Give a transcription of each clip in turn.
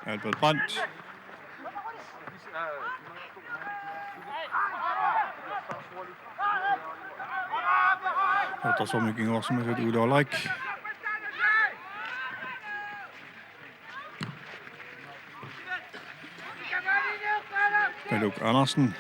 Albert Brandt. Arsaanneq også med et udårlæg. Baluk Andersen.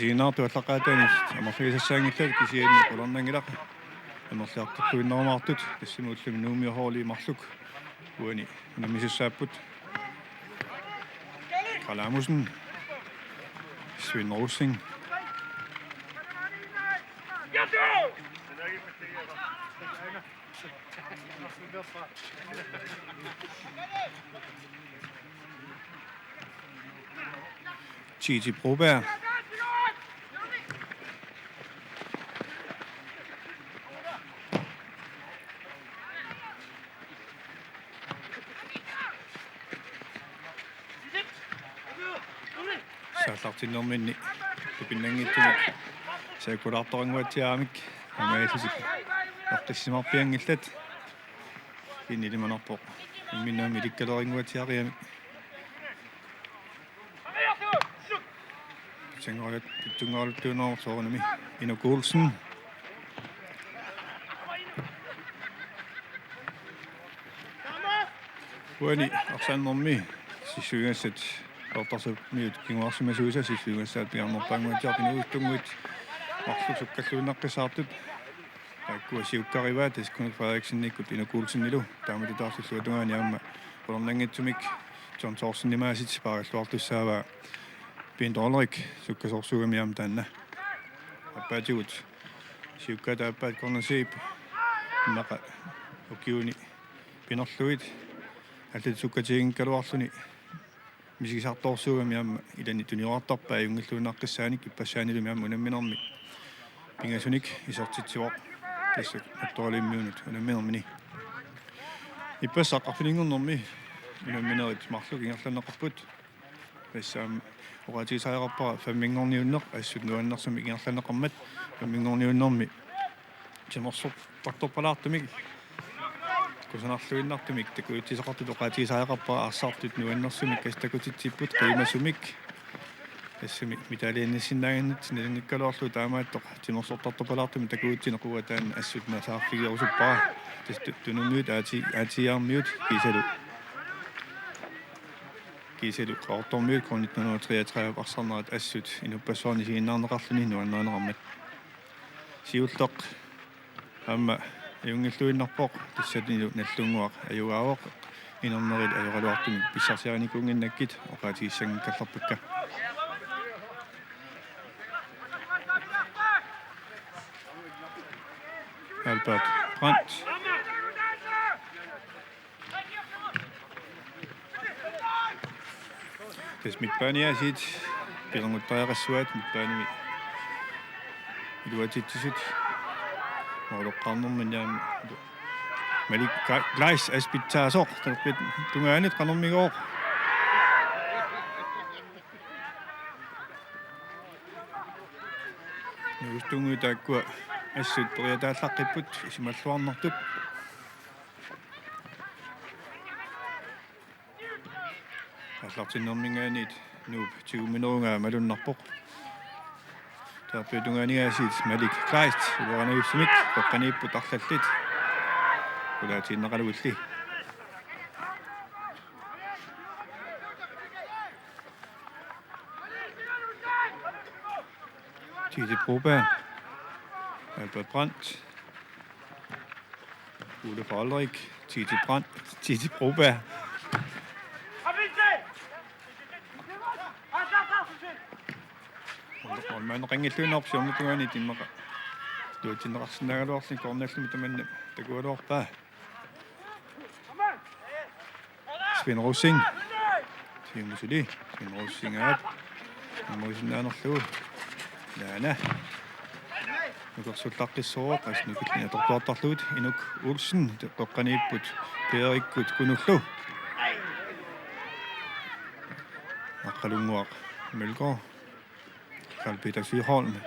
Siinä on aallakaatitaq amorfiisassaangillat kisiinni qulornangilaq amorliartorluinnermartut tassimuullumi Nuummi hoorli marluk uani namissaaput Kalaamusen Svend Rosing Broberg Pissartanngorniunnermi tupinnangittumik saakulaartoranguatiaamik amaalusik Aaqqissimarpiangillat innilimanerpoq imminnaami ilikkaleringuatiariamik sengoriat Oqaluttoq inukuulsen uani arsaanneqmi sissuigassat ortarsut miut kinguarsimasuusa sissuigassaat piarnerpaanguatiarpinuustunguit marlusukkalluinnaqqissaartut takkua siukkarivaat iskunut Frederiksennikkut inukuulsennilu taamatutaarsulluatungaani aamma qulornangittumik John Thorsenimaasit paagalluartussaavaa $1 sukkasorsuugami am tanna appaatigut siukkaata appaat kornasiip naqa ukiuni pinerluit allat sukkatiginkaluarluni misigisartorsuugami am ilani tuniortarpaa yungilluunnaqqissaanik ippasaanilumi am unamminermi pingasunik isortitsivoq tassa attoralimmiunut unamminermini ippassaqarfiningernermi unamminerit marluk ingerlanneqarput тассаам оqatiisaajarpara фаммингорниуннеқ ассут нуаннерсами ингерланеқармат фаммингорниуннерми тимерсоқ тартоппалаартумик кусанарлуиннартумик такуутисеқартут оqatiisaajarpara арсаартут нуаннерсумик кастакутитсиппут қимасумик тассами миталианниссиннаагиннат налингиккалуарлу таамааттоқ тимерсортартоппалаартуми такуутсинеқуа таан ассут насаарфигиорусуппара тастуттунумиут аатиаармиут кисelu qaortormiut 1933 arsaannerat assut inuppassуарни сигиннаарнеқарлуни нуаннаанеқармат сиуллоқ аама юнгиллуиннарпоқ тассатинилу наллунгуақ аюгаавоқ инернерил ажоралуартумик писсарсианикунгиннаккит оqatiissangikkallarpakka Albert Brandt Hvis midtbaneasit pilernguttajaqassuat midbaanimi iluatitsisut mauluqqaarnerminnaam malik glais aspittaasoq tarpit tungaanit qanermigooq nuustungu taakkua assut periataallaqqiput isimalluarnertut аллартиннэрмингаанит нууп 20 минуунгаа малуннарпоқ тааппитунганигаасит малик клайст улеранаюссимик тоққанииппут арлаллит улаатиннеқалуилли Broberg Albert Brandt Ole Broberg Broberg man ringilluunerpsiornituani timmeqa tuutinneqarsinagaluarli kornallumi tamanna takualuarpaa Svend Rosing tiimusuli Svend Rosingaat amuisinaanerlugu laana nukersullaqqissoo qasnukillina tortuartarluut inuk Olsen toqqaniipput peerikkut kunullu aqalunguaq Melgaard Kalaallit Nunaanni.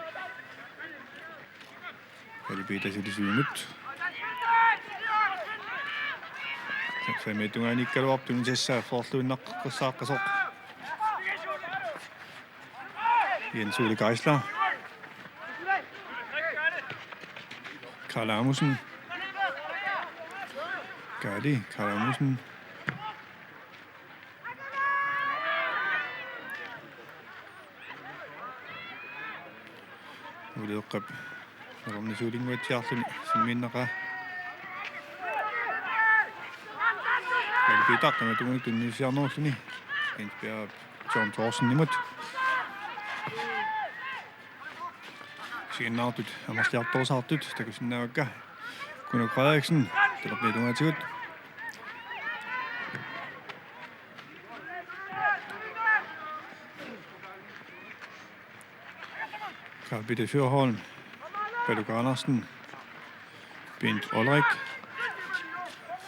Kalaallit 7 Semetungaani ikkaluartun sessaa forluunnaqqassaaqqasoq. Jensuli Geisler. Kalamusen. Kari, Kalamusen. Uleqqap. Rumnisuulinguatiarluni simmiinnaqa. Kalaallit taqqamatungunik tunnisiarnerluni. Inspia John Thorsen nimut. Siginnaartut amarliartorsaartut takusinnaavakka. Kuno Frederiksen talerpitungaatigut. Kalaallit Nunaanni. Broberg Andersen. Bent Ulrik.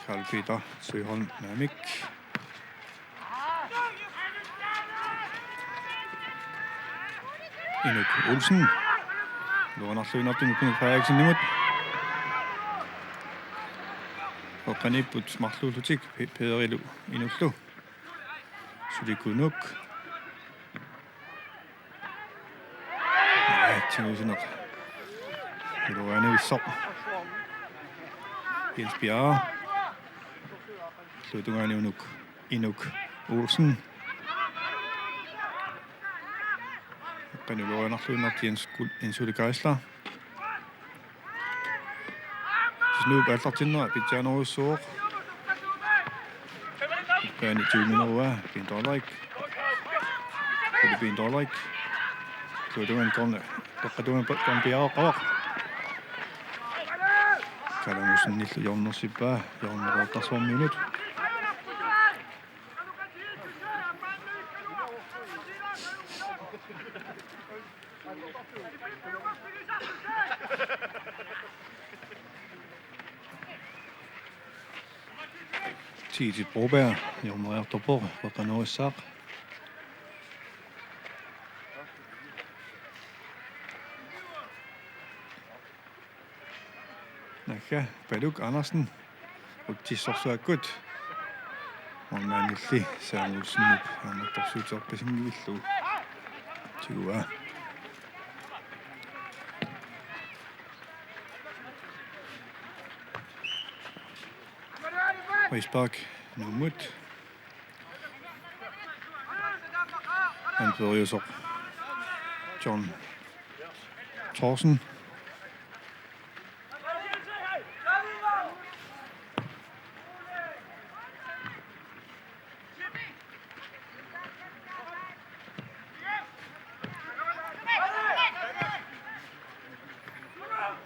Kalaallit Nunaanni. Inuk Olsen. Luonarluinartun Kuno Frederiksen nimut. Oqanipput marluulutik Pederilu inullu. Sulikunuk. Tinusineq. Luanuissoq. Inspia. Slutungaani Inuk Olsen. Luonarluinart Jensuli Geisler. Snup allartinner pitjaaneruissuuq. Kaani 20 minutter Bent Ulrik. Bent Ulrik. Slutungaan Toqqaannartumik piaoqawaq. Kalamusen nillu jornersippaa jorneruuttarsforminut. Til Broberg, jornerertorpor Oqaluttoq. Nakka Broberg Andersen uttissorsuakkut. Ornaanilli saamuusniip aammattorsuuterpasingivillu. Tigua. Risberg Nuummut. Han fører så John Thorsen.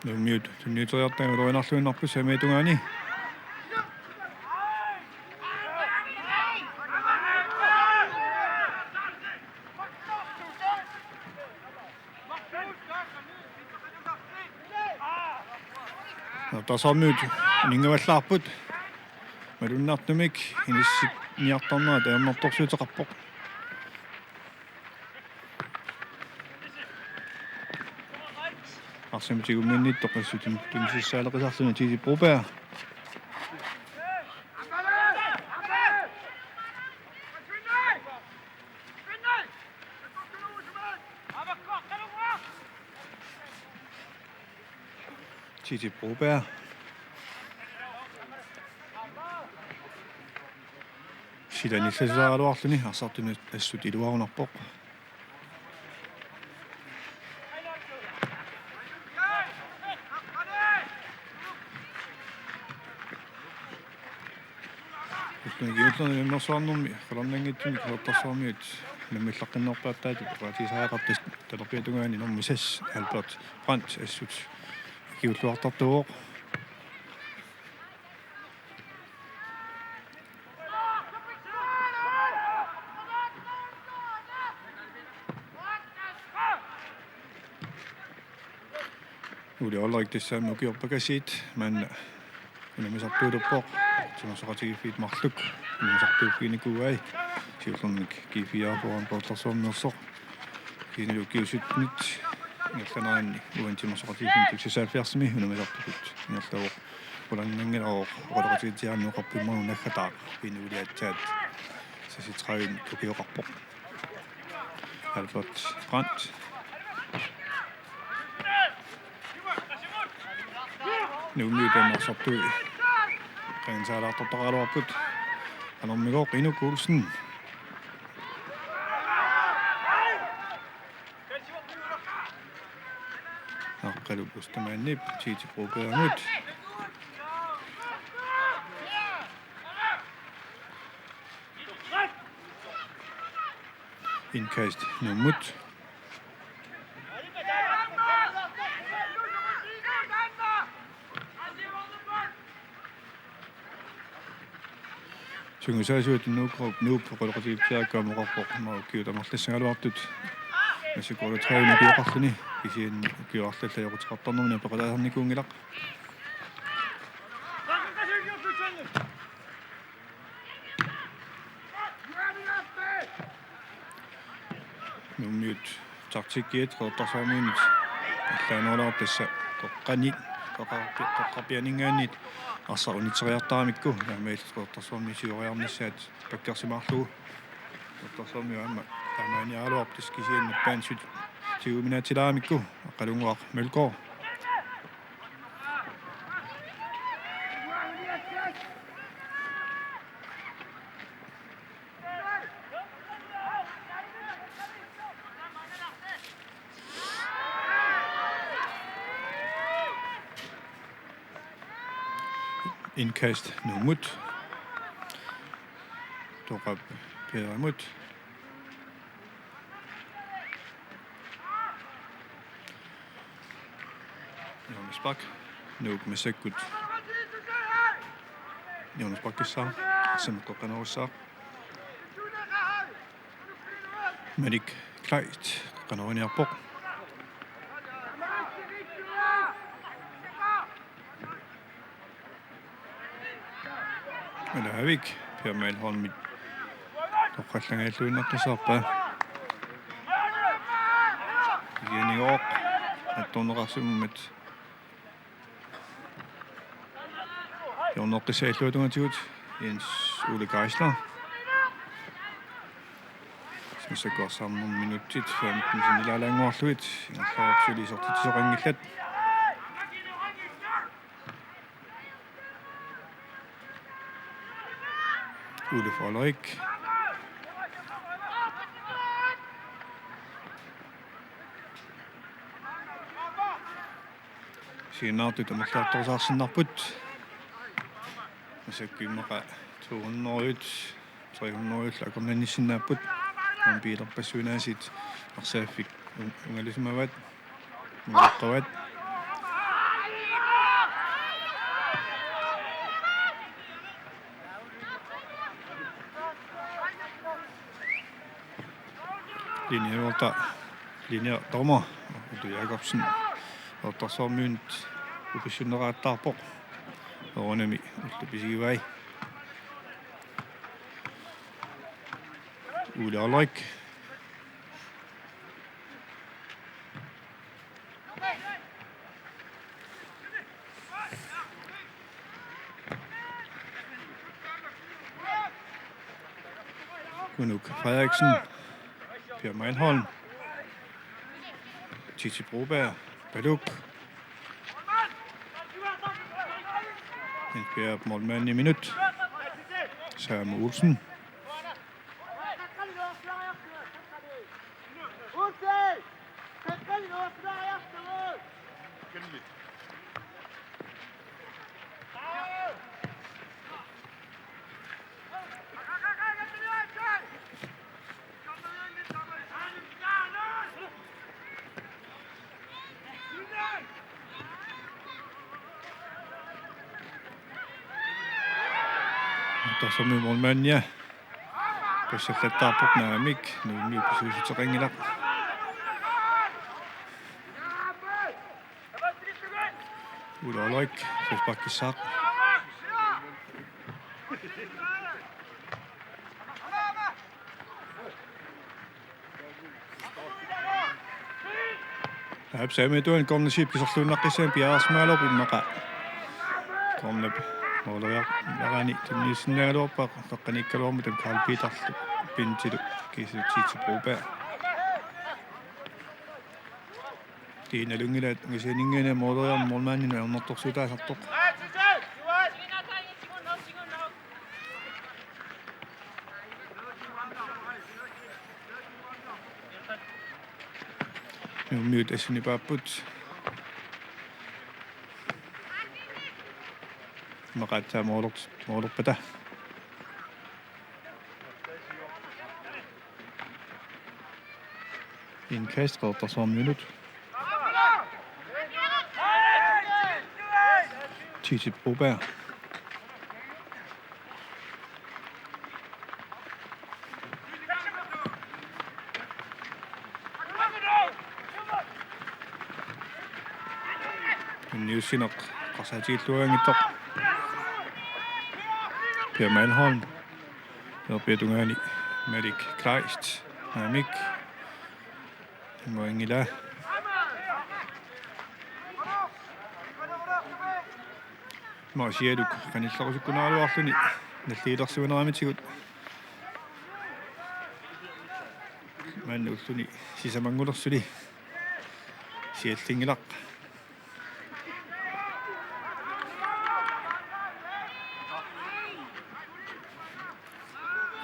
Nuummi tunniuteriartanga luinarluinarpu Semetungaani. Tasamut ningavallarput Nunaantumik inissikniartarnera taammertorsuuteqarpoq. Arsaamutigunninnittoqassutun tunnisissaaleqisarluni Til Broberg. Til Broberg. Silanissasaaluarluni arsartunu assut iluarunarpoq. Immersuarnermi qalarnangittuni qalertarsaarmiut nammillaqqinnerpaataatu qaatisaaqartis talerpiatungaani normisas Albert Brandt assut kiulluartartuoq. Uli Ulrik tissaammu kiorpakasiit man unamisartuuluppoq tunersoqatigifiit marluk unamisartuuffiinikuuai siullernik kiifiaapuan portarsuarnersoq kiinnilu kiusutnit ingerlanneqartu uantimersoqartiisum 76 hunamilortukut ingerlawo ulannangiloo oqalutiitiarnuuqarpimmaru naggataa kiinuliattaat sasitravin tukioqarpoq Albert Brandt Nuummi tamarsortui qansaalaartortaqaluarput anormigoo Qinu Kuulsen Oqaluttoq tiiti Broberg indkast Nuummut Tungusaasuut nuup qoloqatiittiaakkaammoqarpoq kiutamarlassangaluartut насикуалутраавни киоқарлуни кисиин киоарлаллаёқутеқартарнерми пеқалаасарникуунгилақ Nuummiut taktikkiit qeertarsaamiinit аллаанералаар тасса тоққани тоққарпианингаанниит арсаарунитсериартарамикку таамаил qeertarsaamni сиориарниссаат паккерсимаарлугу qeertarsaamni аамма таамааниаалуар тискисианнаппаансут 20 минутиларамикку аққалунгуақ мелкоо indkast Nuummut Toqqaab Peeramut Jonas Bak Nuuk Masakkut Jonas Bakkissaa Toqqaannarussaa Manik Kleit qanoriarpoq Havik Permal Holmit Toqqallangaallуиннартусаарпа Yeniorp атторнеқарсуммат Jornoqqisaalluutungatigut Jens Ole Geisler смисакуарсаарнер минуттит 15 синилаалаангуарлуит инерлаарпсулисортитсоқангиллат Ole Broberg Sinaartut амерлаартарсаарсиннарпут масаккиммеqa 200 300 акорнанниссиннааппут ампилерпассунаасит арсааффик унгалисмават муаққават linja dommer Udo Jacobsen Ottarsormynt upissуннерааттаарпоq Nunaanni уллуписигивай Ulaalrik Kunuk Frederiksen Per Meinholm Titi Broberg Baluk en Per målmand i minut Sam Olsen Tässä on målmand pissartanngorniunnermi naamik Nuummi pisuusutteqangilaq Ulaalrik Broberg Absame tuan komna ship kisarluunnaqqissaam piaasmaalorp immaqa komna mooloya lagani tunnisinnaaloorpa qaqqanikkaluormu tam kaalpiitarlu pintilu kisutiitsi Broberg tiinalungilaat ngisiningene mooloya molmaannina ernertorsuutaasartoq Nuummi tassunipaaput maqaatsaa moolorpata inkast 30 minut til Broberg Nyusinak qasatiilluangittoq Per Malholm Per Tungani Malik Kleist Amik Moingila Maasiaduk qanillarusukkunaaluarluni nalliilersuineraamitigut mannuulluni sisamangulersuli siallingilaq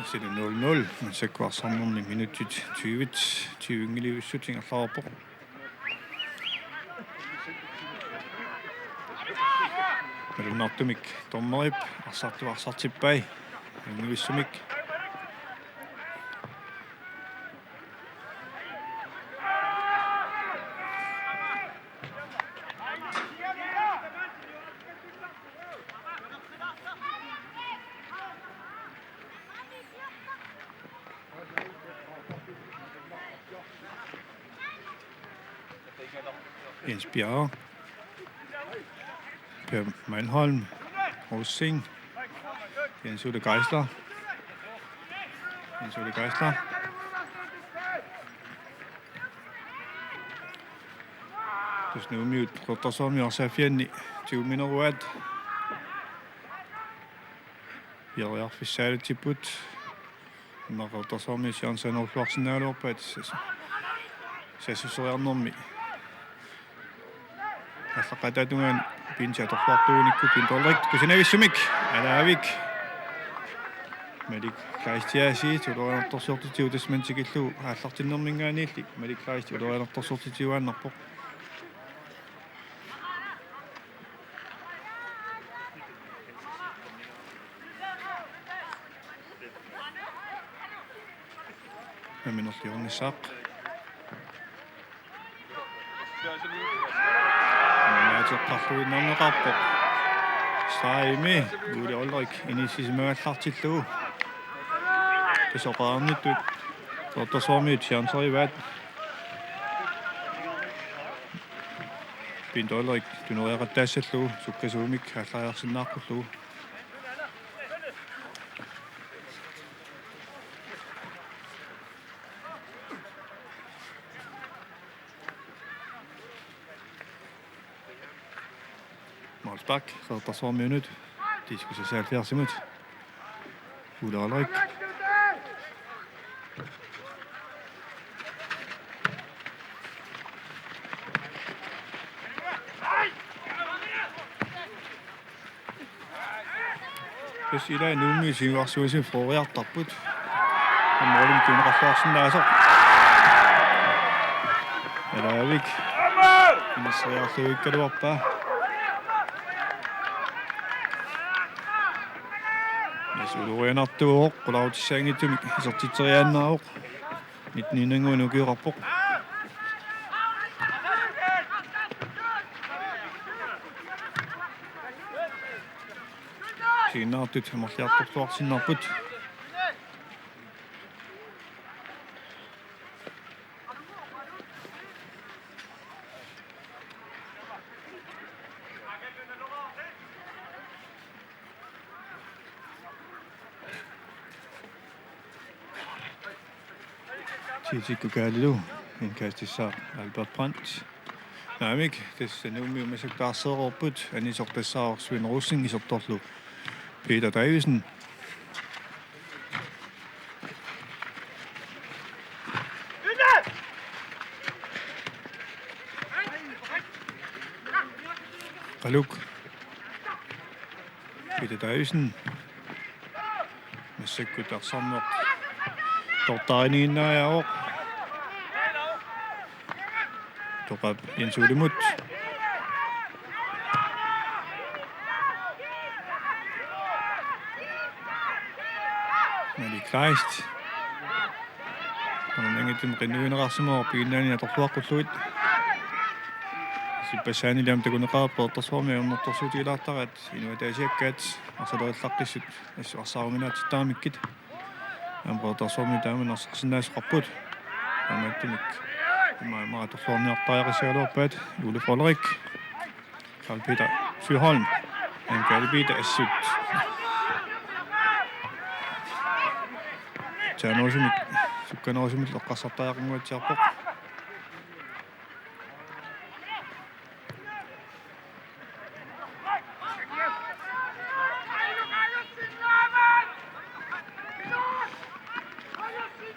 Så det er 0-0, men så går sammen en minut 20 ingeliussutting allaapo. Nunaantumik tommarip arsartippai ingeliussumik. Jens Bjerre, Per Malholm, Rosing, Jens Ulle Geisler, Dus Nuummi Rottersormi Arsafianni 20 minuutat. Järjärfissäälytiput. Rottersormi Jansen-Olflarsenaalorpat. Sassuseriarnermi. Allaqatatungaan pinsatorfartuunikku pintorlik kusinavissumik alaavik Malik Kleistiasi tulornertorsortitiutasmantikillu aallartinnermingaaniilli Malik Kleisti tulornertorsortitiuaannarpoq Aminorliornissaaq Toqqaannartumik Saimi uuli ollerik inissisimagallartillugu tasoqaarnittut Rottersormiut siarnserivaat pintollerik tuneriaqattaassallugu sukkasuumik allariarsinnaarpullugu Målsbak, Rottersormi minut. Disko76 minut. Kalaallit. Jos ila Nuummi siuarsuisin foriartarput. Målum tunerallaarsinnaasor. Alaavik. Inisseriarluikkaluarpaa. Suluenartuoq qulautissaangittumik isertiteriaannaaoq nitninanguunukiuqarpoq siinnaartut hamorliartortuarsinnarput Tiitikku kaalilu inkastissa Albert Brandt Naamik, tässä Nuummi on mesek taassa ropput, ja niin sortessa on Sven Rossing isortorlu Peter Davisen. Kaluk Peter Davisen. Mesek arsaanneq Toqqaannartumik ja Toqab insuulimut. Mali klaist. On mingitim qinnuinerarsimo piinnaani atorluaqqulluit. Sippasaani lamta kuneqaapportorsormi unnertorsuutilaartarat inuataasiakkaat arsaluallaqqissut assaaruminaatittaamikkit. Amportorsormi taaman arsarsinnaasqarput. Amaattumik. Mä atorluarniartaajaqisialuarpaat Ole Broberg. Karl Peter Syrholm. Kalaallit assut. Tjanoosumik sukkanoosumit loqqassartaaqunguatiarpoq.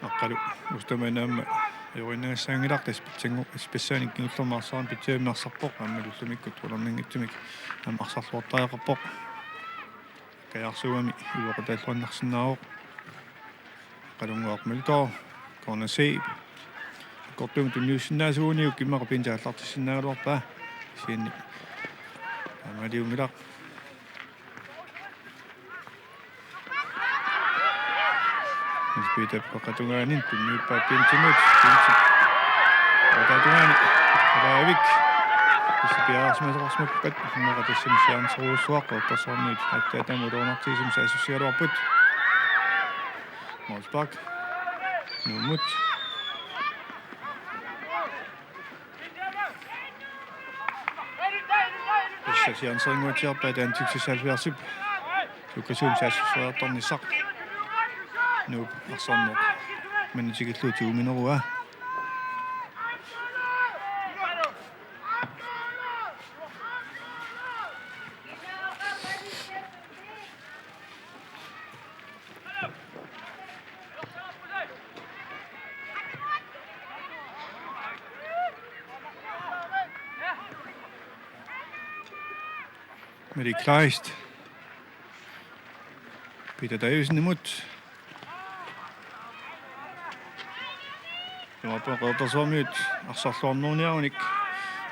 Aqqalu ustamanaamma Jorinnaassaangilaqtas spissaanikkinullermaarsaan pitsaamnarsarpoq ammalullumikkut ulerninngittumik arsarluortaaqarpoq kajarsuami uoqutaalluannarsinnaaroq qalunguaqmultor kornasib kortum tunniussinnaasuuniuk kimmarapinjaallartissinnaaluarpaa sianni amaliumilaq Peter Toqqaannartumik tunniuppaappiintimut Toqqaannartumik Radioavik Piaasmaseqarsmakpat maqatassimissiaarnseruussuaq ortarsorniut attaatamuluornartiisum saasussialuarput Broberg Nuummut Pissartanngorniunnermi antiksisaalviarsup Tukkasuum saassussuartornissaq Nuup arsaanneq manitigitluu 20 minutter. Med det klaist. Peter Davisen imod. Ortarsormiut arsaallorniunnermi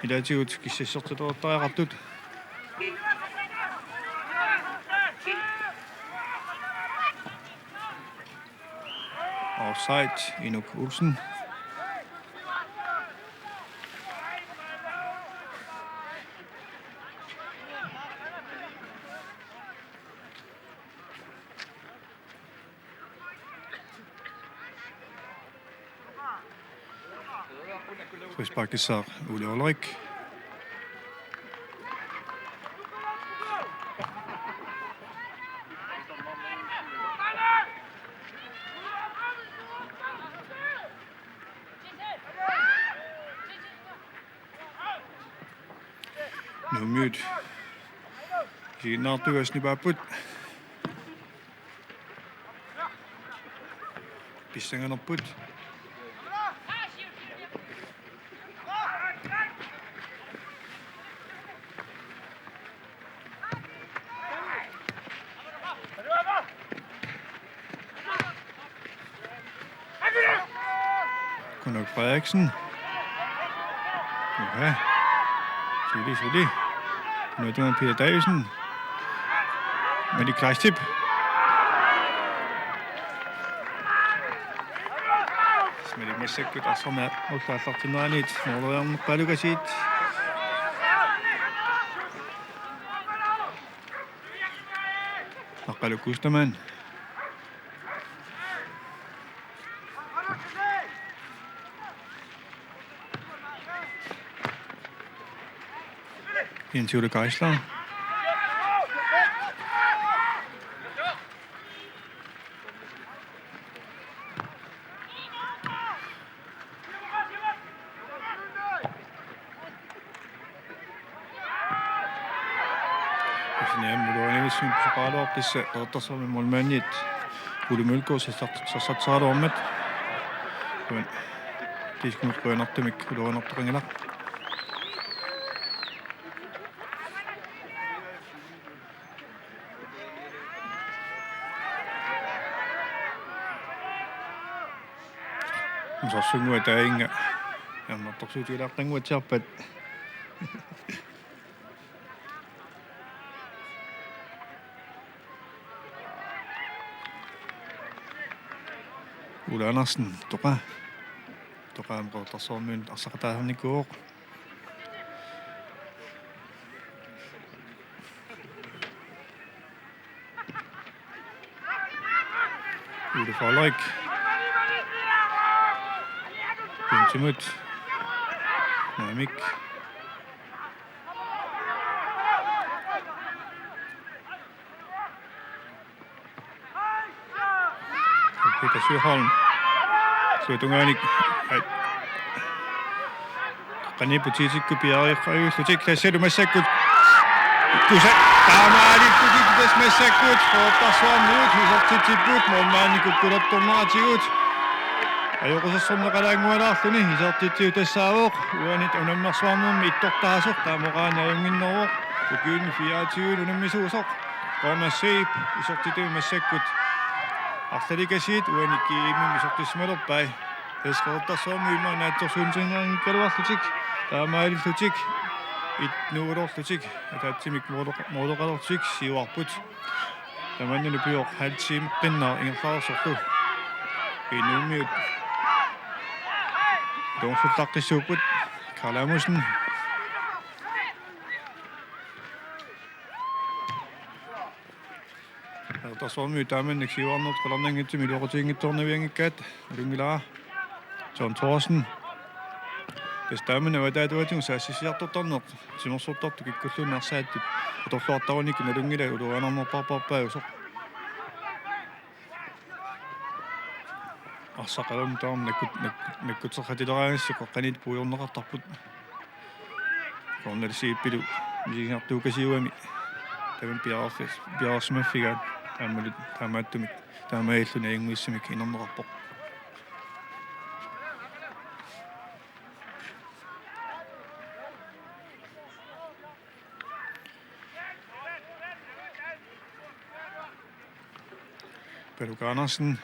ilaatigut kissassertutortariaqartut. Offside Inuk Olsen. Frisparkisar Broberg. Nuummi siinnaartugasnipaaput pissanganerput Frederiksen. Ja. Selvfølgelig. Nu er det Peter Davisen. Med de klejstip. Smed det med sikkert og som er Oqaluttoq arsaanneq Oqaluttoq Intuitive Geisler. Jamen, du har nemlig syn på Aaqqiss, der så med målmanden Ulle Mølgaard, så tager du om det. Men Disko76 du har nok drengelig. Så synger jeg der ikke. Jamen, der så du der ringer til at Ulla Andersen, Toqa der så med arsaalluni i går. Ulle Broberg. Timut. Nuummi. Peter Syrholm. Nunaanni. Qani butitik biari sutik taselu massakut. Kusa taamaali kutik des massakut qotassuarniut hisortitiput molmaanni Oqaluttoq. Ajoqusassorneqalaangualaarluni hisortitiu tassaavuq uanit unammersuarnermi ittortaasoq taamoqaanariunginneruq ukiunni 24 unamisuusoq qornassiip isortitiu massakut artalikasiit uanikki immi isortismalerpai tasqertarsuarmi immaanaattorsuunsingaangi kaluarlutik taamaalillutik itnuulorlutik ataatsimik mooloqalortik siuarput tamannuni pior haltiim qinnar ingerlaarsorlu Nuummi Aaqqiss Kalaamusen der så mye damen eksivarnet kallandingen til milortingittornaviangikkaat alungilaa John Thorsen Stammen var der du så sisiartortarneq simersortartu kikkulluunnersaattit atorluartarunikun alungila uluanarnerparparpaa so Arsaaqalum taam nakkuterratileraagassi qoqqanit puujorneqartarput qornalisiippilu misiginartuukasiuami taman piarsmaffigaat taamaattumik taamailluni inguissamik inerneqarpoq Pelukaanarsen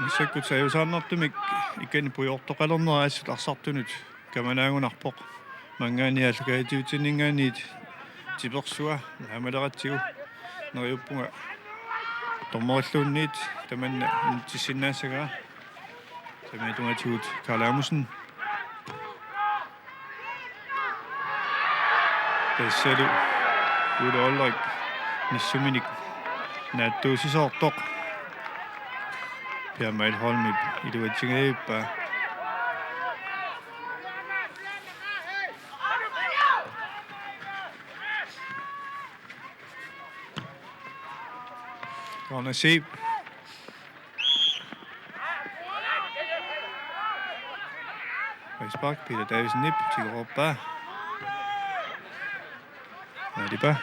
Massakut sajusaannartumik ikkani puiortoqalerneraassut arsartunut kamanaagunarpoq mangaani allakaatitiutinningaaniit tipersua hamaleratsigu neriuppunga tormerilluunniit tamanna tissinnaassagaa tamiitungatigut Kalaamusen tassalu uulorlek nissuminik naattuusisoortoq Pierre Holmip iluatsingaippa Qornassiip Rispark Peter Davison nip tigeroppa Adipa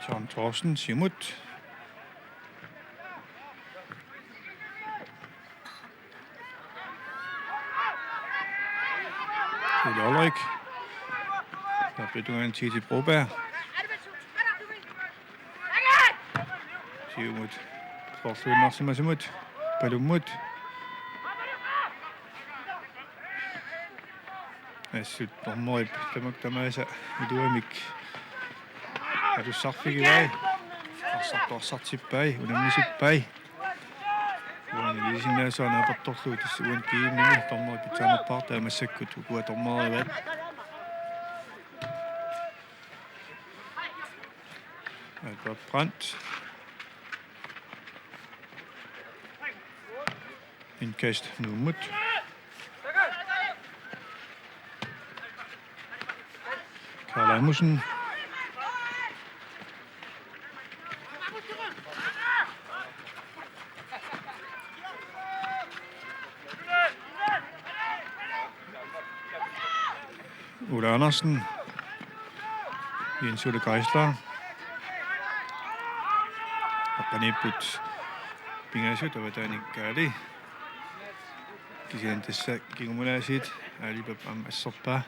John Thorsen Simut Broberg der blev du en tid til Broberg Simut Forsvunner Simut Palumut Assut Broberg tamaktamasa iduamik Adu sarfigivai arsartorsartippai unammisippai uani lisinnaasuana apertorluutis uan kiimnimi tormeri pitsaanappaartaa massakkut ukua tormerivat Albert Brandt indkast Nuummut Kalaalmusen. Ole Andersen. Jens Ole Geisler. Oqaniput pingasut avatanik Kari. Kisian tässä kingumulasit alipap am assorpa.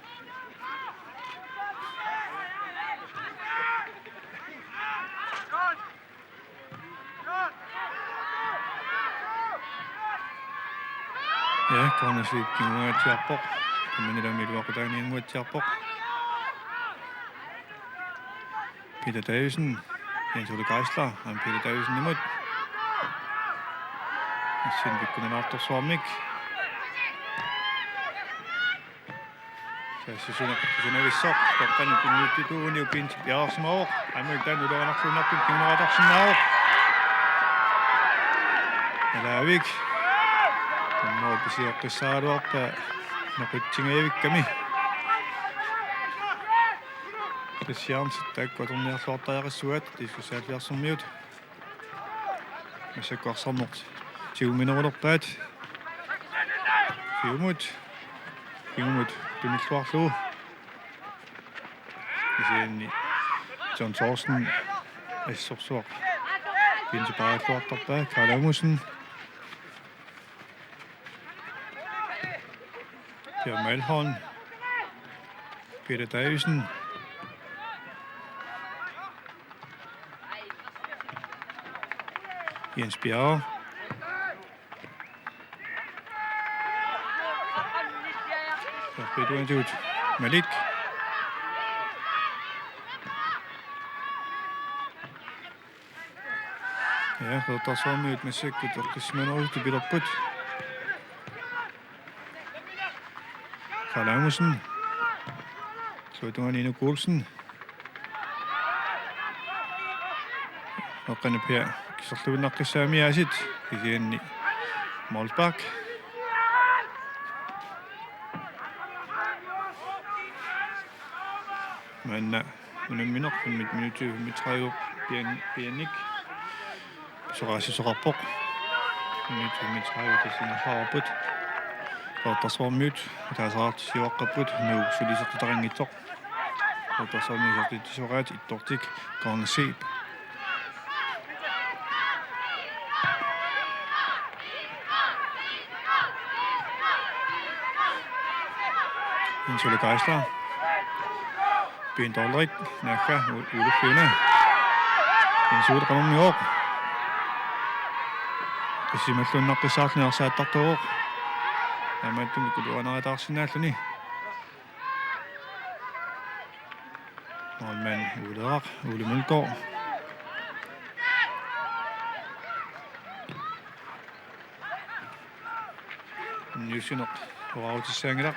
Ja, kornersyp kingumulaatiarpoq. Kammanilamiluaqutaanianguatiarpoq. Peter Davidsen, Jens Ole Geisler, han Peter Davidsen imod. Sen pikkuinen arsaanneq. Sen avissaq, Toqqaannartumik tuuniupin piaarsimaoq. Amultaan ulaanarsuunarput kingunaataarsinnaoq. Alaavik. Pissartanngorniunnermi naqutsingayavikkami. Kristian takkuatorniarluartajaqissuat Disko76 masakkuarsarnert 20 minuterpaat. Kingumut tunilluarlugu. Isianni John Thorsten assorsuaq pinsipaarluartarpaa Kalaalmusen. Per Malholm, Peter Davidsen, Jens Bjerre, Radioa Malik, ja, Radioa med sikkert Aaqqiss minutit pidapput. Kalaalmusen, Slutungan Kuulsen, Oqanip her, Kisarluunnaqqissaamiaasit, Kisianni Broberg. Manna unammineq 5 minutit 30 piannik. Soraasisoqarpoq. 5 30 tasinnerlaarput. Radioa taasaraartisiuaqqapput nuu sulisertutaringittoq. Radioa ittortik kornersyp. Jens Ole Geisler. Bindolrik nakka ulefina. Jens Ole Nunaanni. Kisimalluunnaqqissaarluni arsaattartuuq. Ammattum kuluanaataarsinnaalluni. Målmand Ole Mølgaard. Nyusineq orautissaangilaq.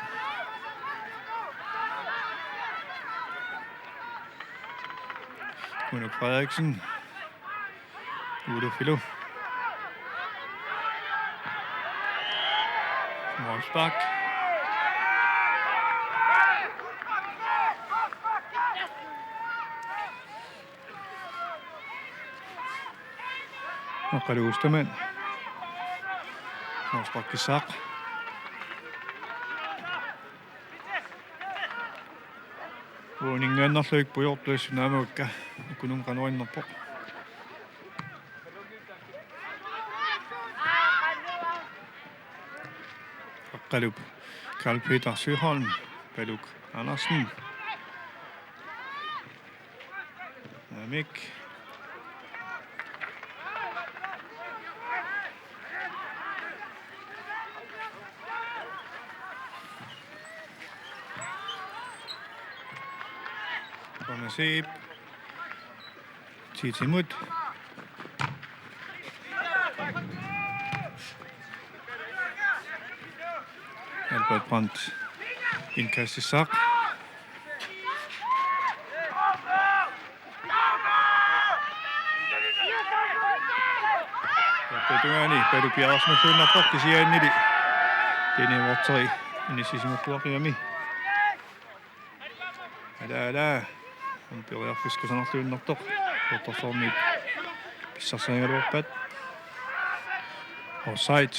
Kunne Frederiksen. Ude Filo. Målspark. Oqaluttoq. Målsparkissaq. Ingerlanneqartu pujortuus naamukka kunum qanuinnerpoq. Aqqalup Karl Peter Søholm, Baluk Andersen. Mik. Kornersyp. Titimut. Albert Brandt indkastissaq. Radioani Baluk piaarsimalluunnerpoq kisiaannili. Tini vorteri inissisimakkuaqiami. Ala. On Disko76 Oqaluttoq. Pissartanngorniunnermi. Offside.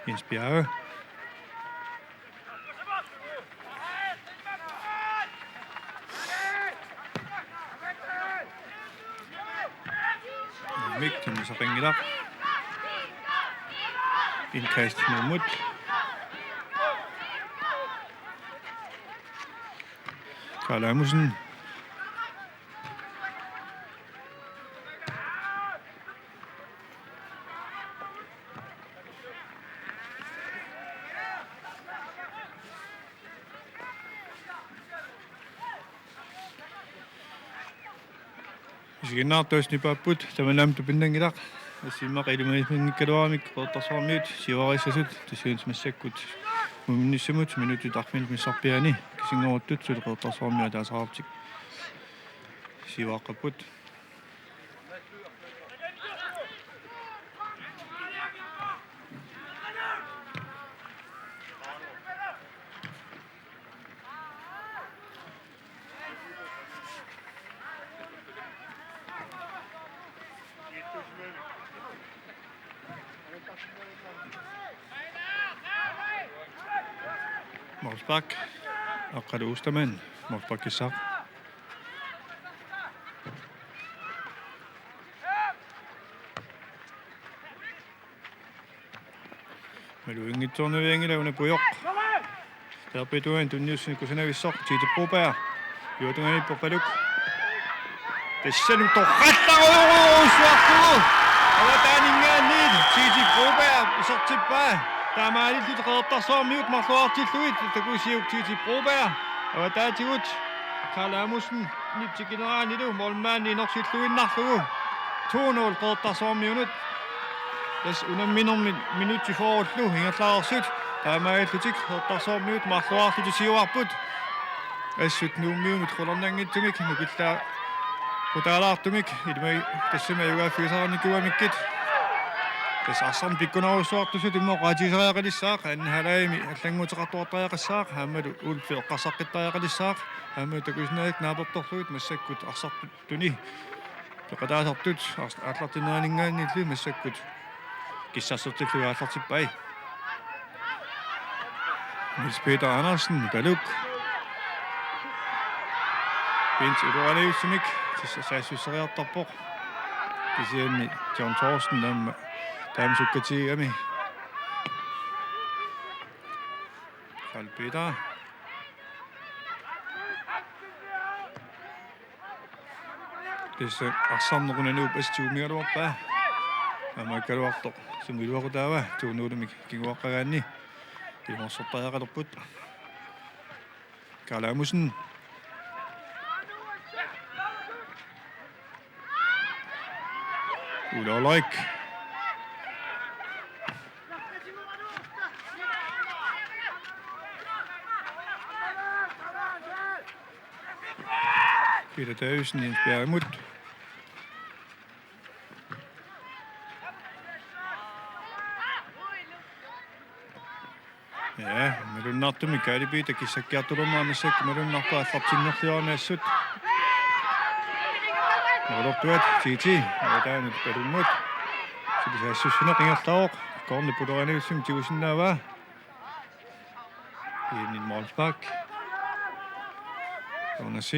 Inspireret. Nuummi timmisaqinngilaq. Indkast Nuummut. Kalaamusen. Isikkamik papput tamanamtu pinnangilaq. Assimmaqilimaismingikkaluaramik qeertarsaarmiut sivarissasut tisiunsmassakkut mumnissamut minututarfin missarpiani kisingorutut sul qeertarsaarmia taasaartik sivaqqapput Broberg. Oqaluttoq. Broberg kissaq. Maluingitsornuviangila pujoq. Terpituan tunniussini kusanavissaq tiiti Broberg. Juutungani Broberg. Tassanu torqallaruusuartugu. Avataningaanni tiiti Broberg isortippaa. Taamaalillut qeertarsaarmiut marluartilluit takusiuk tiiti Broberg. Avataatigut Kalaamusen niptikineraanilu molmaanni inorsilluinnarlugu. 2-0 qeertarsaarmiunut. Tas unamminermi minutti forullu ingerlaarsut. Taamaalillutik qeertarsaarmiut marluarlitu siuarput. Assut Nuummiumit qolornangittumik nukillaa Kalaallartumik ilmai tassama yugaaffiisarannikuamikkit. Tas arsan pikkunaruussuartusut immo qaatiisariaqalissaaq anhalaimi аллангутеқартуартариақассаақ хаамалу улфи эққарсаққиттариақалиссаақ хаамалу такуснаак нааперторлугут массаккут арсартуни тоқатаасартут ааллартинаанингаанииллу массаккут киссассертиллуи ааллартиппай Niels Peter Andersen Baluk Bint Udoranevsumik tissasaasseriartarpoq kisianni John Thorsten Taamsukkatiami Karl Peter Tissa arsaannequnanu pastuumigaluarpaa Aaqqiss sumuiluaqutaava tuunuulumik kinguaqqagaanni ilmorsortariaqalerput Kalaamusen Ulorlik Peter Davidsen inspireret Ja, Nunaata Kari Peter kissakkiartulormaannassakki Nunaata allartinnerliornaassut Oqaluttoq tiiti taanut palummut silisaassусsuneq ingerlaoq korni puleraniussum tiusinnaavaa Emil Molsbak Jonas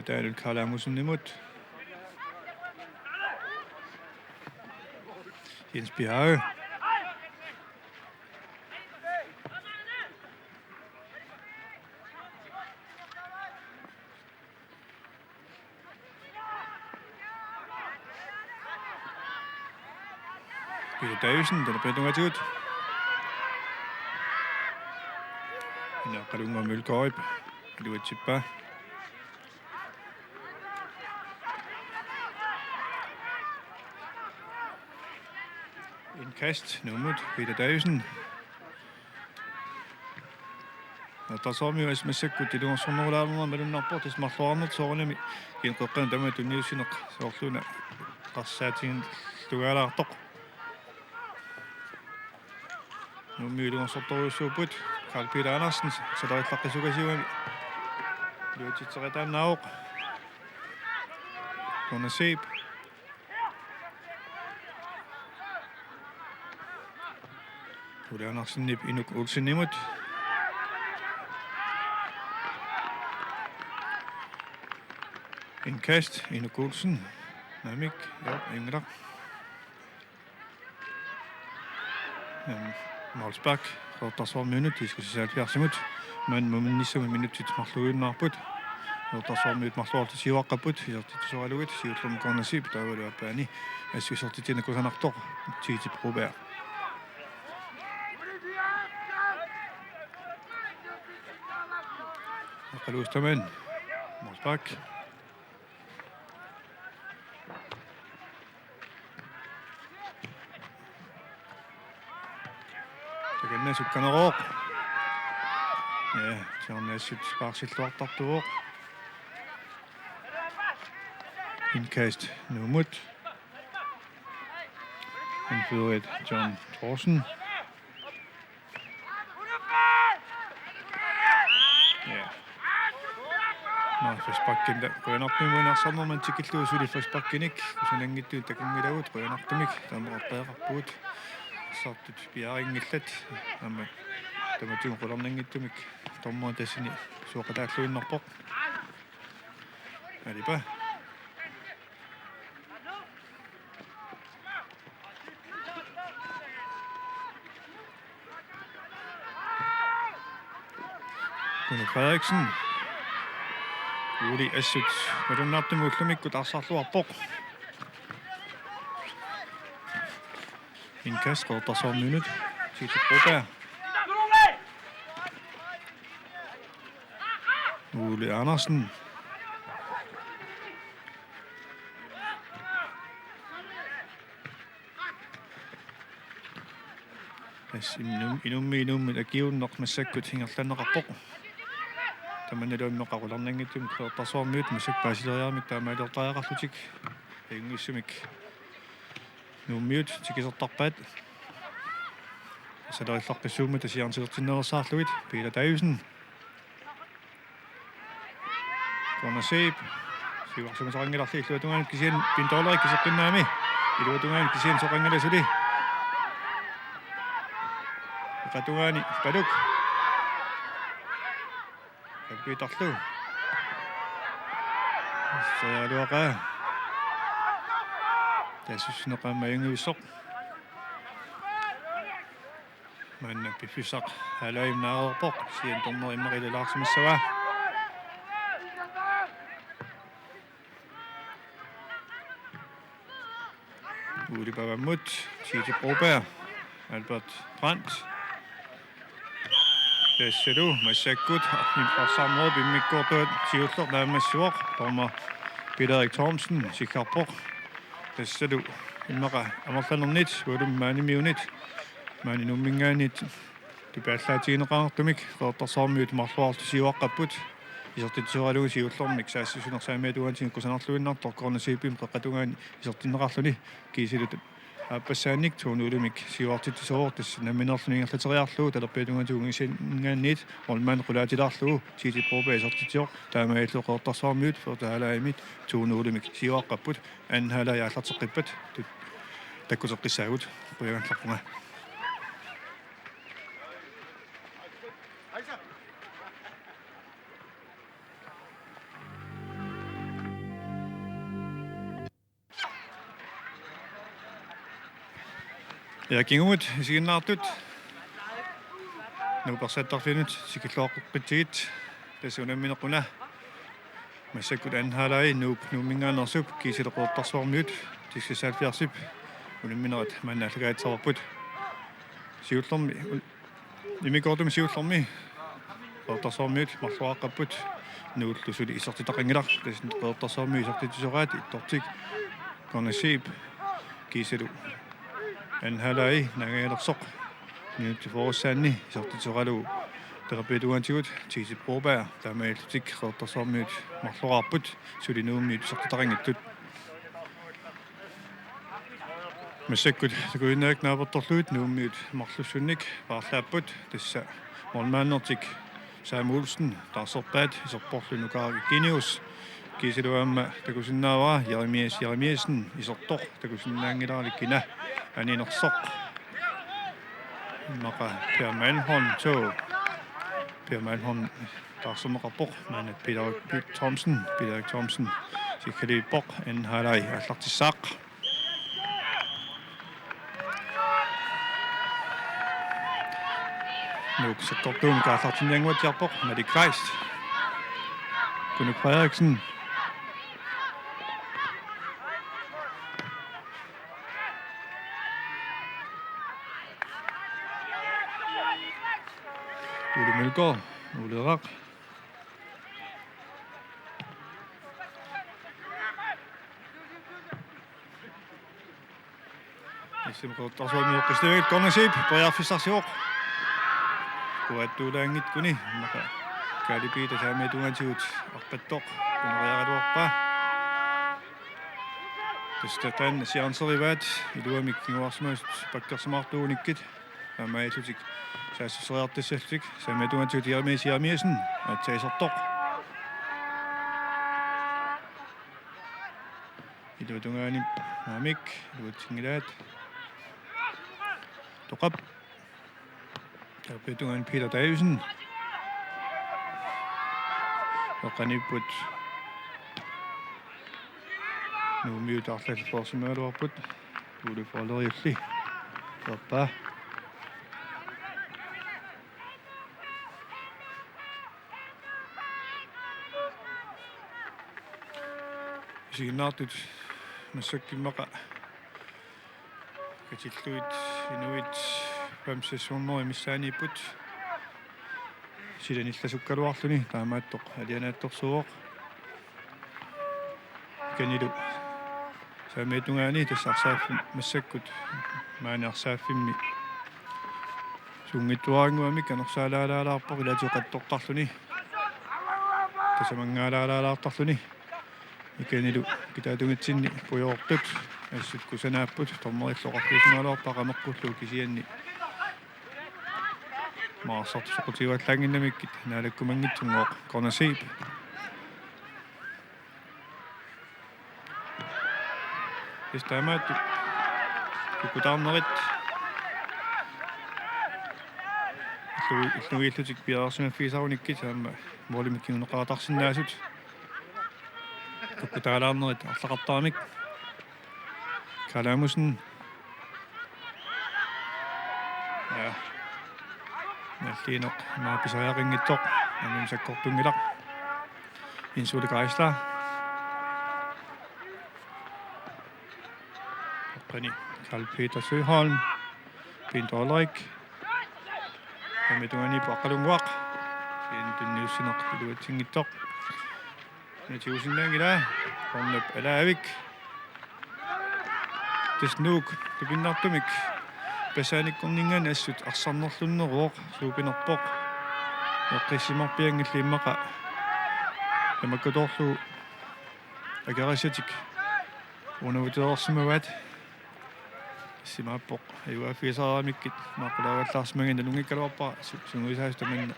Taanut Kalaamusen inspireret Peter Davidsen, den bedungatit. Inaqalunga mølkoip. Luatippa. Indkast, Nuummut, Peter Davidsen. Tarsarmi asmassakku tiluorsornerulaallerna malunarpor tismarluarnert soornami kinqeqqan tama tunniussineq soorluna qarsaatigin Tugaalaartoq. Nuummi ilungersortoruussuuput Carl Peter Andersen salerillaqqisugasiuami. Luutitseqataannaavoq. Konasiip. Ule Andersennip inuk Olsennimut. Indkast, Inuk Olsen. Nunaanni, ja, Ingler. Målsbak, Rotasvar minut, Disko76 men munnissumi minutit marluuinnaarput. Rotasvar minut marluortu siuaqqapput, isertitsualugut, siutlum Konasiip, taavaluappaani, assuisertitinakusanartoq, tiiti Broberg. Oqaluttoq, Målsbak. Taganna sukkaneroq. Ja, tiarnaassut paarsilluartartuvoq. Indkast Nuumut. Indføret John Thorsen. Ja. Frisbakken der Rønartumik arsaanneq man tikilluusuli frisbakkinik kusanangittuut takungilagut Rønartumik taamaqaqqaarpuut saartut piaringillat amma tamatun qolarnangittumik tormua tassini suoqataаллуиннарpoq alipa Kunne Frederiksen Uli assut Nunaannimuullumikku arsaarluarpoq. Indkast Rotasvar minut. Tiiti Broberg. Uli Andersen. Nuummi agiunneq massakkut ingerlanneqartu. Tamannaluimmeqarularnangittum Rotasvar minut massakpaasилериармик таамаалертаақарлутик ингиссумик Nuummiut tikisertarpaat salerillaqqissuumma tasiarnsilertinnerersaarlugit Peter Davisen Konasiip siuarsumasarangilарли илуатунгаанут кисиан пинтоолерик кисеққиннаами илуатунгаанут кисиан соқангиласули qatugaani paluk kapitарлу саяалуаqa тассуснеqaamma юнгуисsoq манна пиффисақ халаимнаарерpoq сиан торнери иммерилалаарсимассава улипаваммут Tiiti Broberg Albert Brandt тассалу массаккут инфарсаарнеру пиммиккуортуат сиуллер наамассуоқ торма Peter Thomsen сиккарпоқ тассалу иммеqa амерланернит улуммаанимиунит маани нуммингаанит тупааллаатигинеқарнартумик қеэртарсаармиут марлуарту сиуаққаппут исертитсуаралуги сиуллермик саассусунерсаамиатугаатин кусанарлуиннартор корнасиппим қеққатугаани исертиннеқарлуни кисилут аппассааник туунуулумик сиуартитсуор тасс наминерлуни ингерлатериарлугу талерпиатугаатугун исингаанниит олмаан қулаатилаарлугу Tiiti Broberg исертитсуор таамааллу қеэртарсаармиут фертаалаамит туунуулумик сиуаққаппут анхала яаллартеққиппат таккусеққиссаагут қуяганларпунга Ja kingumut isiginnaartut nuupersattarfinut sikilluaqqippitiit tasunamminequna массаккут анхаалаи нууммингааnersup кисилеқуортарсуармиут Disko76 улимминерат маннааллагаатсарпут сиуллерми имикортум сиуллерми қеэртарсуармиут марлуаққаппут нууллусули исертитақангилар тасин қеэртарсуарми исертитисораат иттортик Konasiip кисилу анхаалаи нагаалерсоқ минутти форсаанни исертитисоралугу терапиатугаантигут Tiiti Broberg таамааллутик қеэртарсуармиут марлуарпут сули Nuummi исертитақангиттут Massakkut takuinnaak naaportorluut Nuummiut marlussunnik paarlaapput tassa mormaannertik Samuelsen taarserpaat iserporlunu kaari kinius kiisiluamma takusinnaavaa Jeremiasen isertor takusinnaangilaalikina aninersoq maqa Permanholm taarserneqarpoq maanat Peter Thomsen sikkalippoq anhalai аллартиссаақ Nuk sektortuun kaallartinnianguatiarpoq Malik Kleist Kunuk Frederiksen Ole Mølgaard Ole Rak Simqortarsuamiuqqistivik kornasip priarfissarsiuq Kuattuulaangit kuni maqa kaalipiita saamiatuungatigut arpattoq kuneriaraluarpa Tastatan sianserivaat iluamik kinguarsmaast pakkersamartuunikkit amaatutik saasseriartassallik saamiatuungatigut Jeremiasen atsaisartoq ilutungaani maamik iluutsingilaat Toqqap Tapetungan Peter Davison Oqanipput Nuummi taarlalluorsimaaluarput uliforleriulli Toppa Siginnaartut massakkimaqa katilluit inuit Pamsessunneri missaaniipput silanillasukkaluarluni taamaattoq alianaattorsuuq kanilu saamiatungaani tassarsaaffi massakkut maaniarsaaffimmi suungittuaranguamik anersaalaalaalaarpoq ilatiqattortarluni tasamangaalaalaalaartarluni ikanilu kitaatungitsinni pujoortut assut kusanaapput tormerilloqarfiismaaluarpa qameqqullu kisianni maarsartusoqutiuallaanginnamikkit naalakkumangitsungoq kornasiip Estamaattu kukutaarnerit illugiillutik piaarsimaffiisarunikkit aamma moolimikkiuneqaratарсиннаасут kukutaalaarnerit арлақартарамик Kalamusen ja nalliinoq maapisariaqinngittoq anumsakkortungilaq Insule Geisler oqqani Karl Peter Søholm Pinto Ulrik amitungani paqalunguaq tunniussineq iluatsingittoq natiusinnaangila qornap alaavik Tisnuuk Toqqaannartumik Passaanikkorningaan assut arsaannerlunneruoq suupinerpoq eqqissimarpiangilliimmaqa amakkutorlu agarasiatik unavutedersimavaat simaappoq ayuafiisaraamikkit maaqulaavallaarsimangin nalungikkaluarpa sunguisaastamanna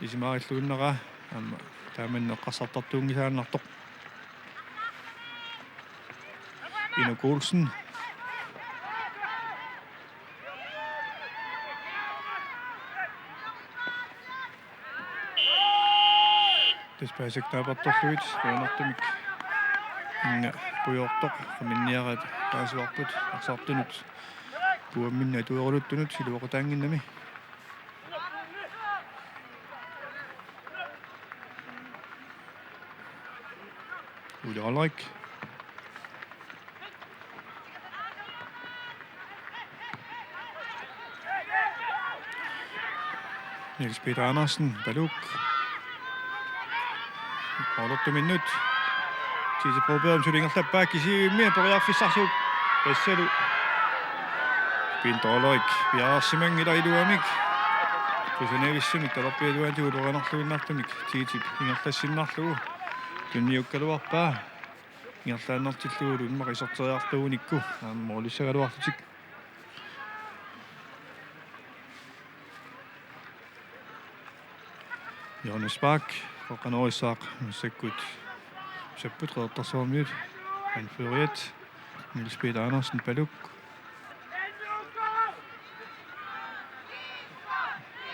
isimaarilluunnera amma taamanneqqarsartartuungisaannartoq Ino Olsen Taspaasaknaapartorluit Nunaanartumik inga pujoortoq qaminniarat taasuarput arsaartunut puamminna tueruluttunut siluoqutaanginnami Ulrik Niels Peter Andersen Baluk Oqaluttoq Tiisi Broberg sulingerlappaakki siimmi periarfissarsuuk assalu Pinto-Ulrik piaarsimangila iluamik kusanavissumik talarpialuaatigu luqanerluinnartumik tiitip ingerlassinnarlugu tunniukkaluarpaa ingerlanneqartilluulu immaqisorteriartuunikku aamma ulissagaluartutik Johannes Bak Toqqaannartumik sakkut sapput reertarsoormiut anføriat Niels Peter Andersen Paluk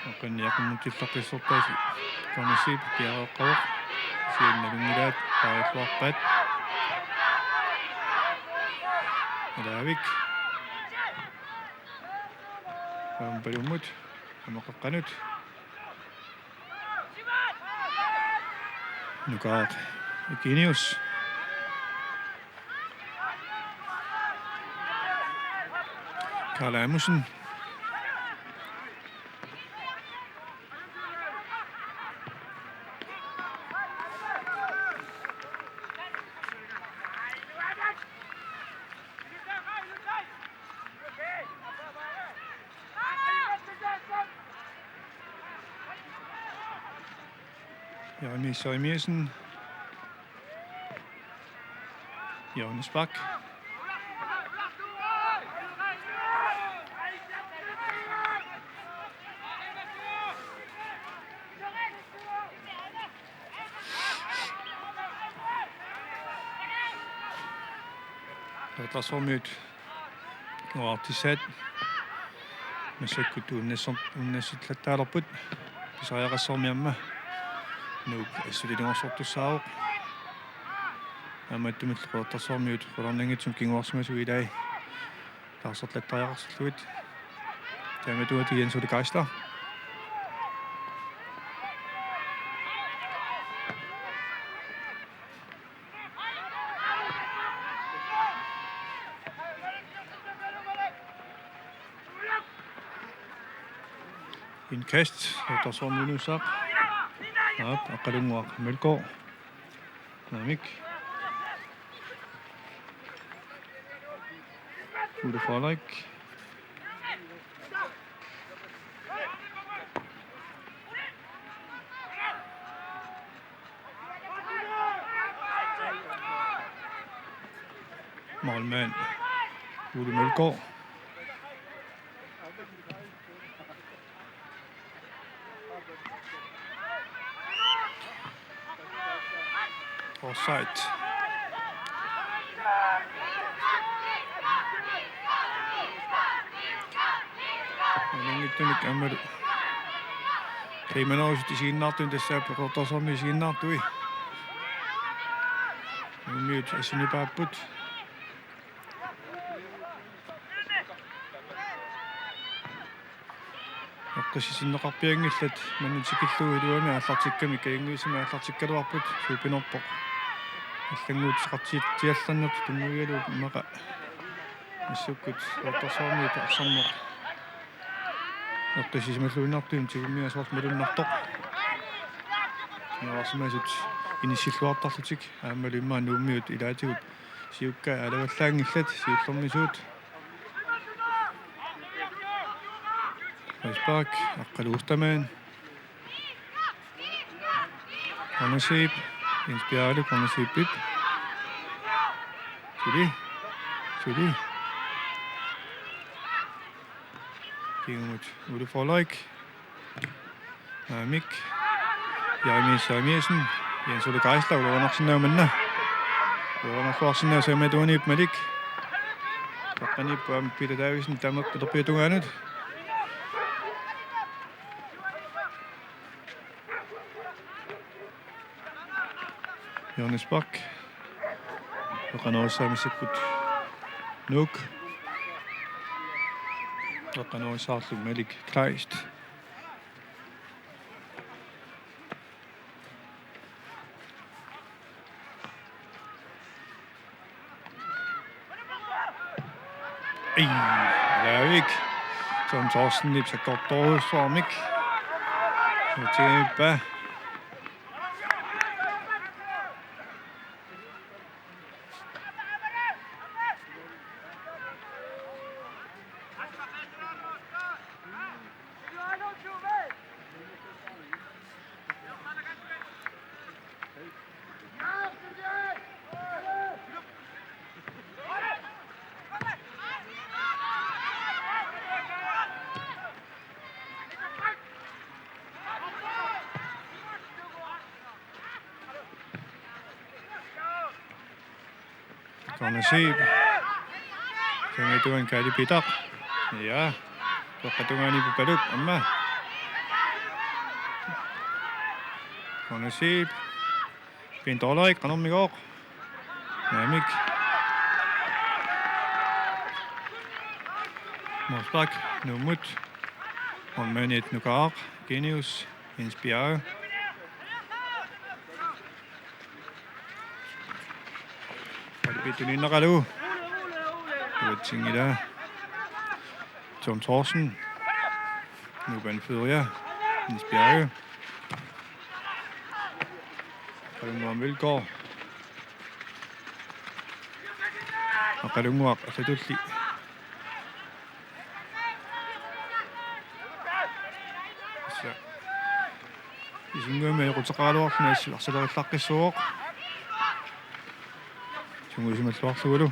Oqanniaqummutillartissortaasi Kornasiip piareeqqaruq siannalungilaat parilluarpaat Alavik Palummut amaqaqqanut Nukaat Ikinius Karl Amundsen Jeremy Søjmiersen Johannes Bak reertarsoormiut Oartissaat massakkut unnassutlаттаалерпут писариақассоормиамма нук ассулилунгорсортуссааоқ аматтумил реерtarsoormiut qulornangitsum kinguarsimasu ilai таарсерлаттариақарсерлуит таматуати Jens Ole Geisler Indkast reertarsoormiunussaq naap Oqalunguaq Melgaard Nunaanni Ude Forlæk målmand Ude Melgaard offside Nangittunik ammalu Teimanousut isiinnaartun tassaap reertarsoormi isiinnaartui Nuummiut assinipaapput Aaqqiss isinneqarpiangillat manutikkilluiluami aallartikkamik kainguisima aallartikkaluarput suupinorpoq аллангуутсеқартиалланнерт туммуигалу мақа ассуккут реерtarsoormiut арсаннеқ Aaqqiss тигуммиасуарт малуннартоқ нуарсимасут инисиллуартарлутик ааммалу иммаа Nuummiут илаатигут сиукка алаваллаангиллат сиуллэрмисуут Broberg Aqqaluustamaан Kornasiip Inspiraalu Kornasiipip Suli Kingumut Ude Forlæk Nunaanni Jeremy Søjmiersen Jens Ole Geisler uloornarsinnaamannna uloornarluarsinnaa saamatuuniip malik taqqaniip Peter Davisen tamerpeterpiatungaanut Johannes Bak Toqqaannartumik Nuk Toqqaannartumik Malik Kleist Lavik Tom Thorsten Nipsakortorhusformik Tilba Kornesiib. Sengetuan kalipitaq. Ja. Toqqatungani pupaluk aamma. Kornesiib. Pintolaik qanormigoq. Nunaannik. Morsbak. Nuummut. Onmanit nukaaq. Genius. Inspireret. Kalipituninneqalu. Uatsingila. Tom Thorsen. Nuban Fyria. Inspireret. Kalungor Mølgaard. Og Kalungor Asadulli. Isingumme rutaqaaluarlunas arsalerillaqqissuuq. Tungusimalluarlugulu.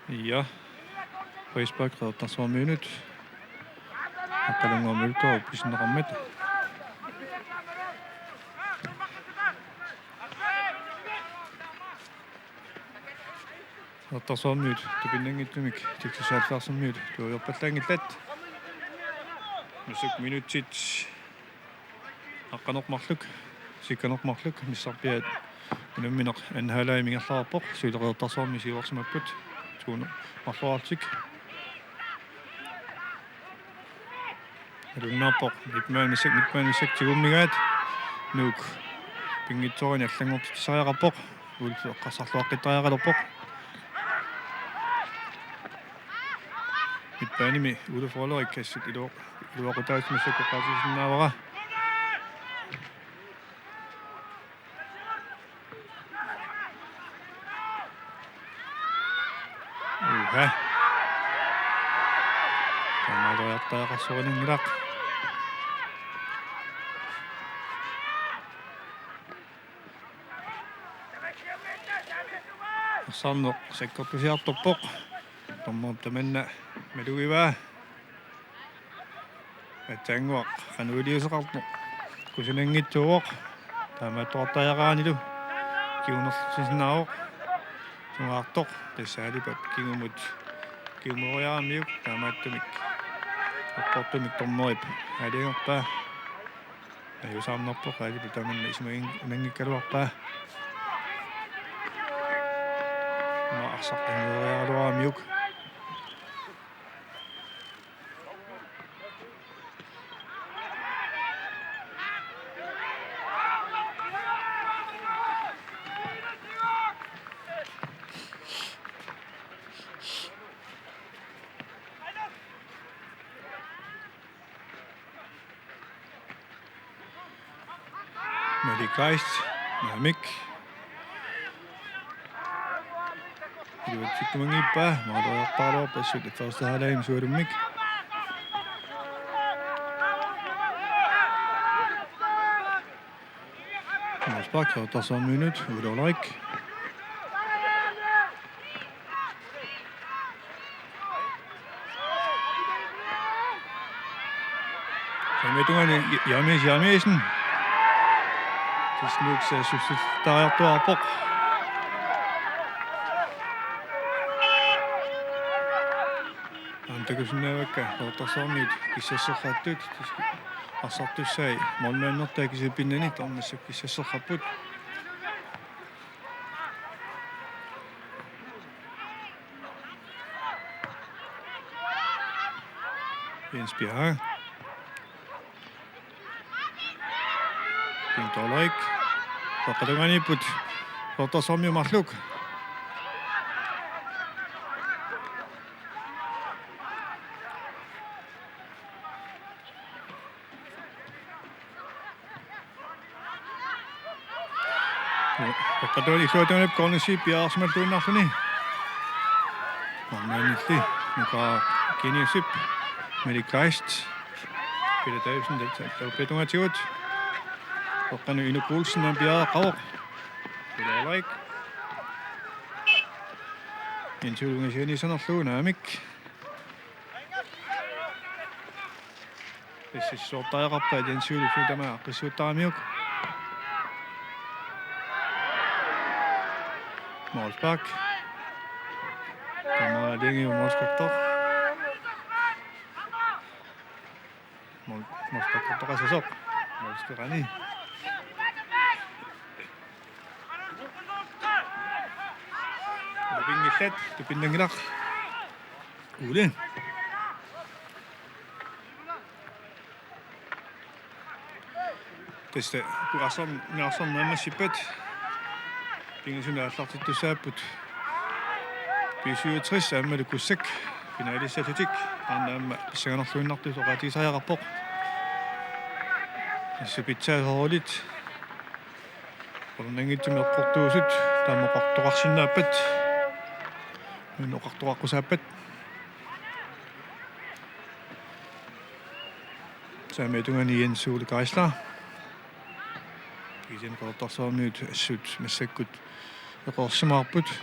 Ja. Broberg redder minut. Og Kalungor Mølgaard pissinneqarmat. Redder Toqqaannartumik. Disko76 tuujorpallangillat. Musuk minutsit. Aqqanormarluk. Sikkanormarluk missarpiat. Nuummineq anhalai mingerlarpoq suilereertarsormi siuarsimapput. Tuunu marluartik. Alunnaarpoq mitmaanissek tigummigaat. Nuuk pingitsorini allangortitsariaqarpoq. Ullueqqarsarluaqqittariaqalerpoq. Mitpaanimi uleforlerik iluaqutaasmassuqqaatisinnaavara. Uha. Tamaluartaaqarsuriningilaq. Arsaanneq sakkortusiartorpoq. Tommoop tamanna malugiva. Atsanguaq qanuuliuseqartu. Kusunangitsuuq. Taamaattuartajaqaanilu. Kiunersisinnaavoq. Sungaartoq tassaalipat kingumut. Kiumoriaamiuk taamaattumik. Oqaluttoq tormerip. Aliangorpaa. Ajusaarnerpoq qaalipu tamanna ismagin unangikkaluarpaa. Arsaqqingeerialuaamiuk. Aaqqiss. Nunaannik. Iluatsikkumangippa maaloorpaaloorpassut første halvleim suulummik. Morsbak redder minut ulorik. Sangetungani Jamiesen. Tisnuuksa subsidiariartuarpoq. Antakusinnaavakka reddersormiit kissasserrattut арсартуссаи моллуаннертаа кисиппиннани торнассук киссассерраппут Inspireret. Pintolaik. Toqqatungani reddersormi marluk. Toqqatuni suutunip kornesiib piaarsimalluinnarluni. Ornaanilli nuka kiniusip Medicast. Peter Davidsen taupetungatigut. Toqqanu inukuulsinnan piaaqaoq. Pulaalaik. intuulungisiani sanerluunaamik ississuortariaqarpaat intuuluglu tamaa Aaqqissiuttaraamiuk Målspark tamaa lingi Målspark Målspark Målsparani Pingillat tupinnangilaq uulin tästä kuarsornaamassippat pingisunaallartittusaapput pisuutris aammalukussak finaalissalutik annaamma pissanganerluinnartu soqatiisariaqarpoq assupitsaasorlit qornangitsumi eqqortuusut taamoqartoqarsinnaappat nunoqartoqaqqusaapat saameetungani Jensuul Kaisla isen qortarsormiut assut massakkut eqorsimaarput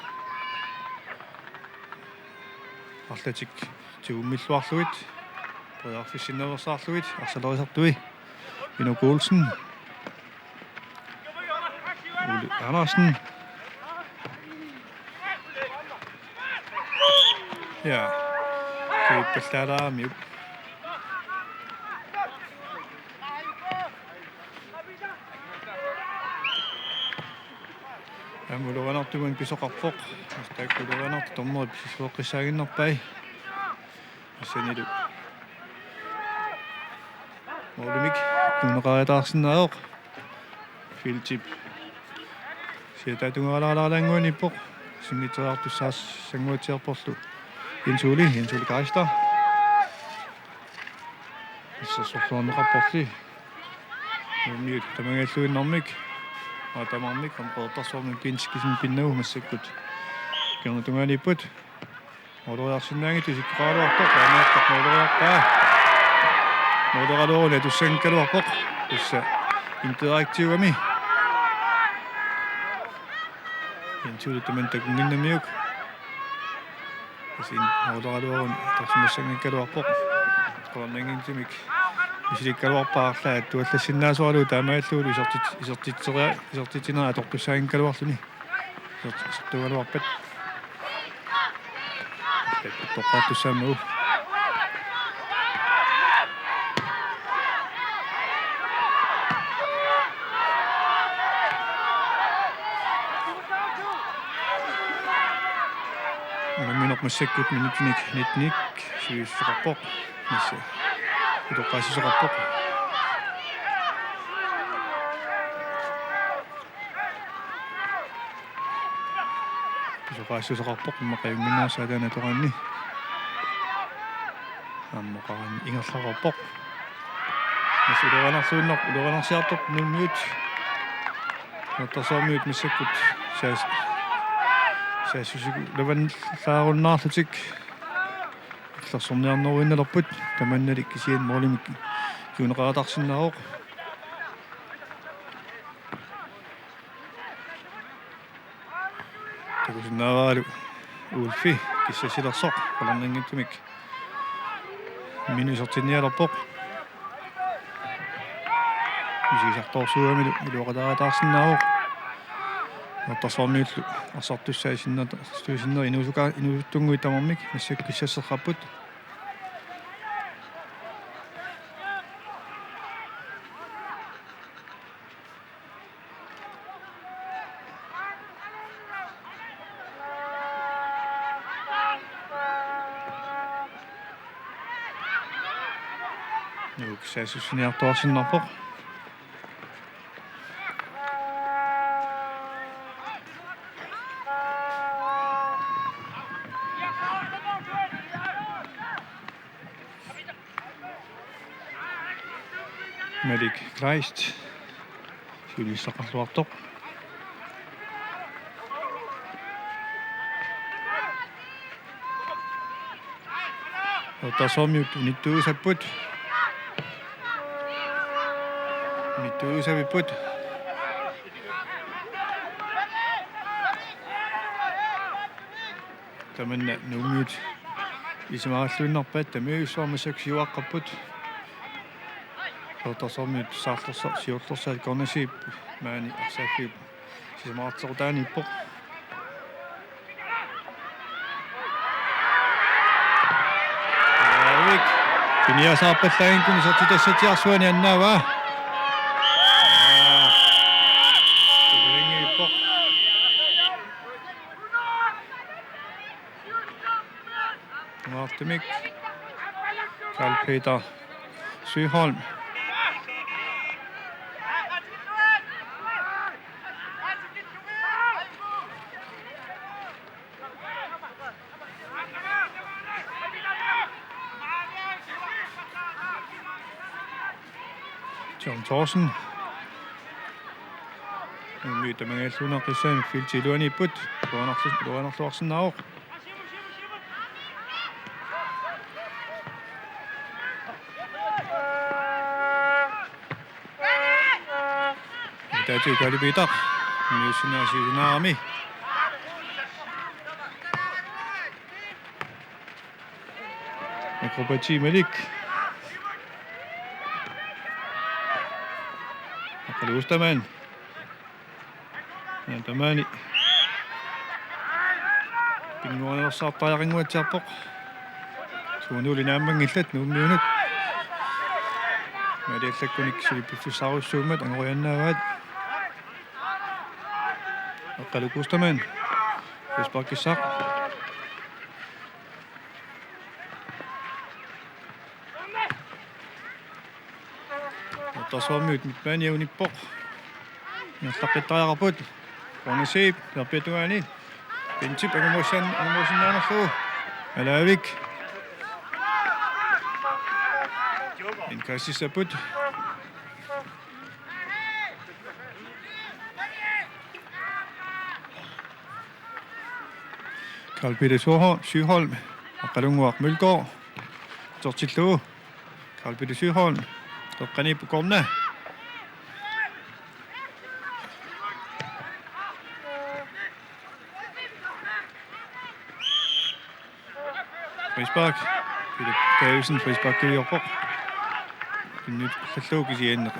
arlatik tuummilluarluit priarfissinnaversaarluit arsalerisertui Ino Koolsen Ole Andersen ja kiippallalaamiup amuluanartugun pisoqarpoq astaakkulуанарту тормор писисуоққиссаагиннерпай иссаниlu Nuummi Nunaaqaritаарsinnaeoq filtip siataatungaalaalaalaanguanippoq simmiteriartussaas sanguatiarporlu Jensuuli Kaista issassorluarneqarporli Nuummi tamangalluinnermik aatamarmik qortarsormi pinskisin pinnagu massakkut kernutungaanipput oloriarsinnaangit isikkaruartoq aaneertaq oloriarpaa Moderaluorune tussankaluarpoq tussa interaktiivami intuulutaman takunginnamiuk asin moderaluorun tarsumassangaluarpoq qornangintumik isilikkaluarpaarlaa tuallassinnaasuarlu taamaalluulu isertitsinera atortussaankaluarluni isertugaluarpat toqqaartussaamau massakkut minutinik nitnik siissoqarpoq massa utoqqaassisoqarpoq pisoqaassisoqarpoq maqayunginnaarsaataana toqaanni аммоqaran ingerlanneqarpoq uloranarsiartoq Nuummiut nattarsormiut massakkut saassusiku lavanlaarunnaarlutik иллерсорниарнеруинналерпут таманналик кисиан моолимик киунеқаратарсиннаароқ такусиннааваалу уулфи киссасилерсоқ қаларнангиттумик минусертинниалерпоқ мисисарторсуамилу илуақатаратаарсиннаароқ натарсорниуллу арсартуссаасинната стуисиннери инуутунгуи тамармик массаккиссассерраппут нууксаасуссиниарторсиннарпоқ Medik Kleist Julisaqarluartoq Otasormiut unittuusapput unittuusavipput Tamanna Nuummit isimaallunnerpat tamiussuarmassak siuaqqapput Totasomit saarlersa siullersaat kornasiip maani arsaaffiip sisamaartlerutaanippoq Avik piniasaarpallaagin sertitassatiarsuani annaava Tulingiippoq Nunaantumik Carl Peter Syholm John Thorsen Nuummi tamangaallunaqissaami filtiluaniipput luanerluarsinnaaq Täytyy Kari Peter Nunaanni Akrobati Malik Oqaluttoq Tamani pinguanersaartaaringuatsiarpoq suunuli naammangillat Nuummiunut Maliallakkunik silippiffissaarussуумат angoriannaavaat Oqaluttoq Broberg Tasommiut mitmaaniunippoq Nallaqqittariarput Kornasiip Terpituani Pintip angumussinnaanерluu Alaavik Inkassissaput Carl Peter Syholm Aqalunguaq Mølgaard Tortilluu Carl Peter Syholm Toqqaannartumik korna Frispark Peter Davidsen frispark kiorpoq Pinnut talluukisianneq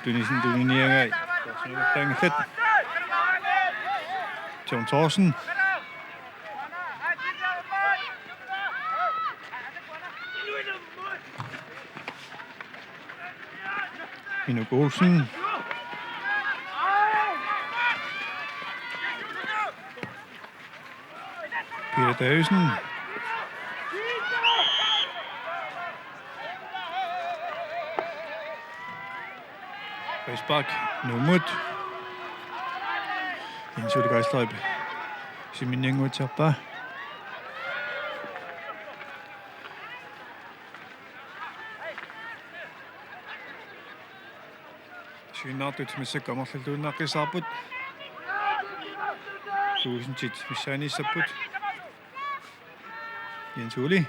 Tunisin tuniniangai Torsunullaangallat John Thorsen Inuk Olsen Peter Davidsen Frispark Nummut Insulgaislaip Siminanguatsiarpa Sinaartut missakkamerlalluunnaaqqisaarput Tuusintit missaanissapput Jensuli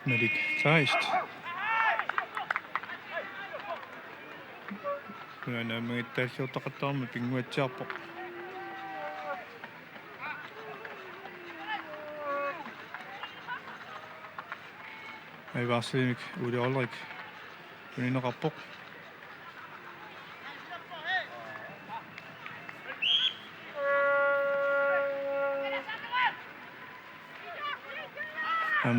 Malik Kleist Nunaanamagitaalluortaqattaarma pinguatsiarpoq Aivaarsalimik Uli Olrik Unineqarpoq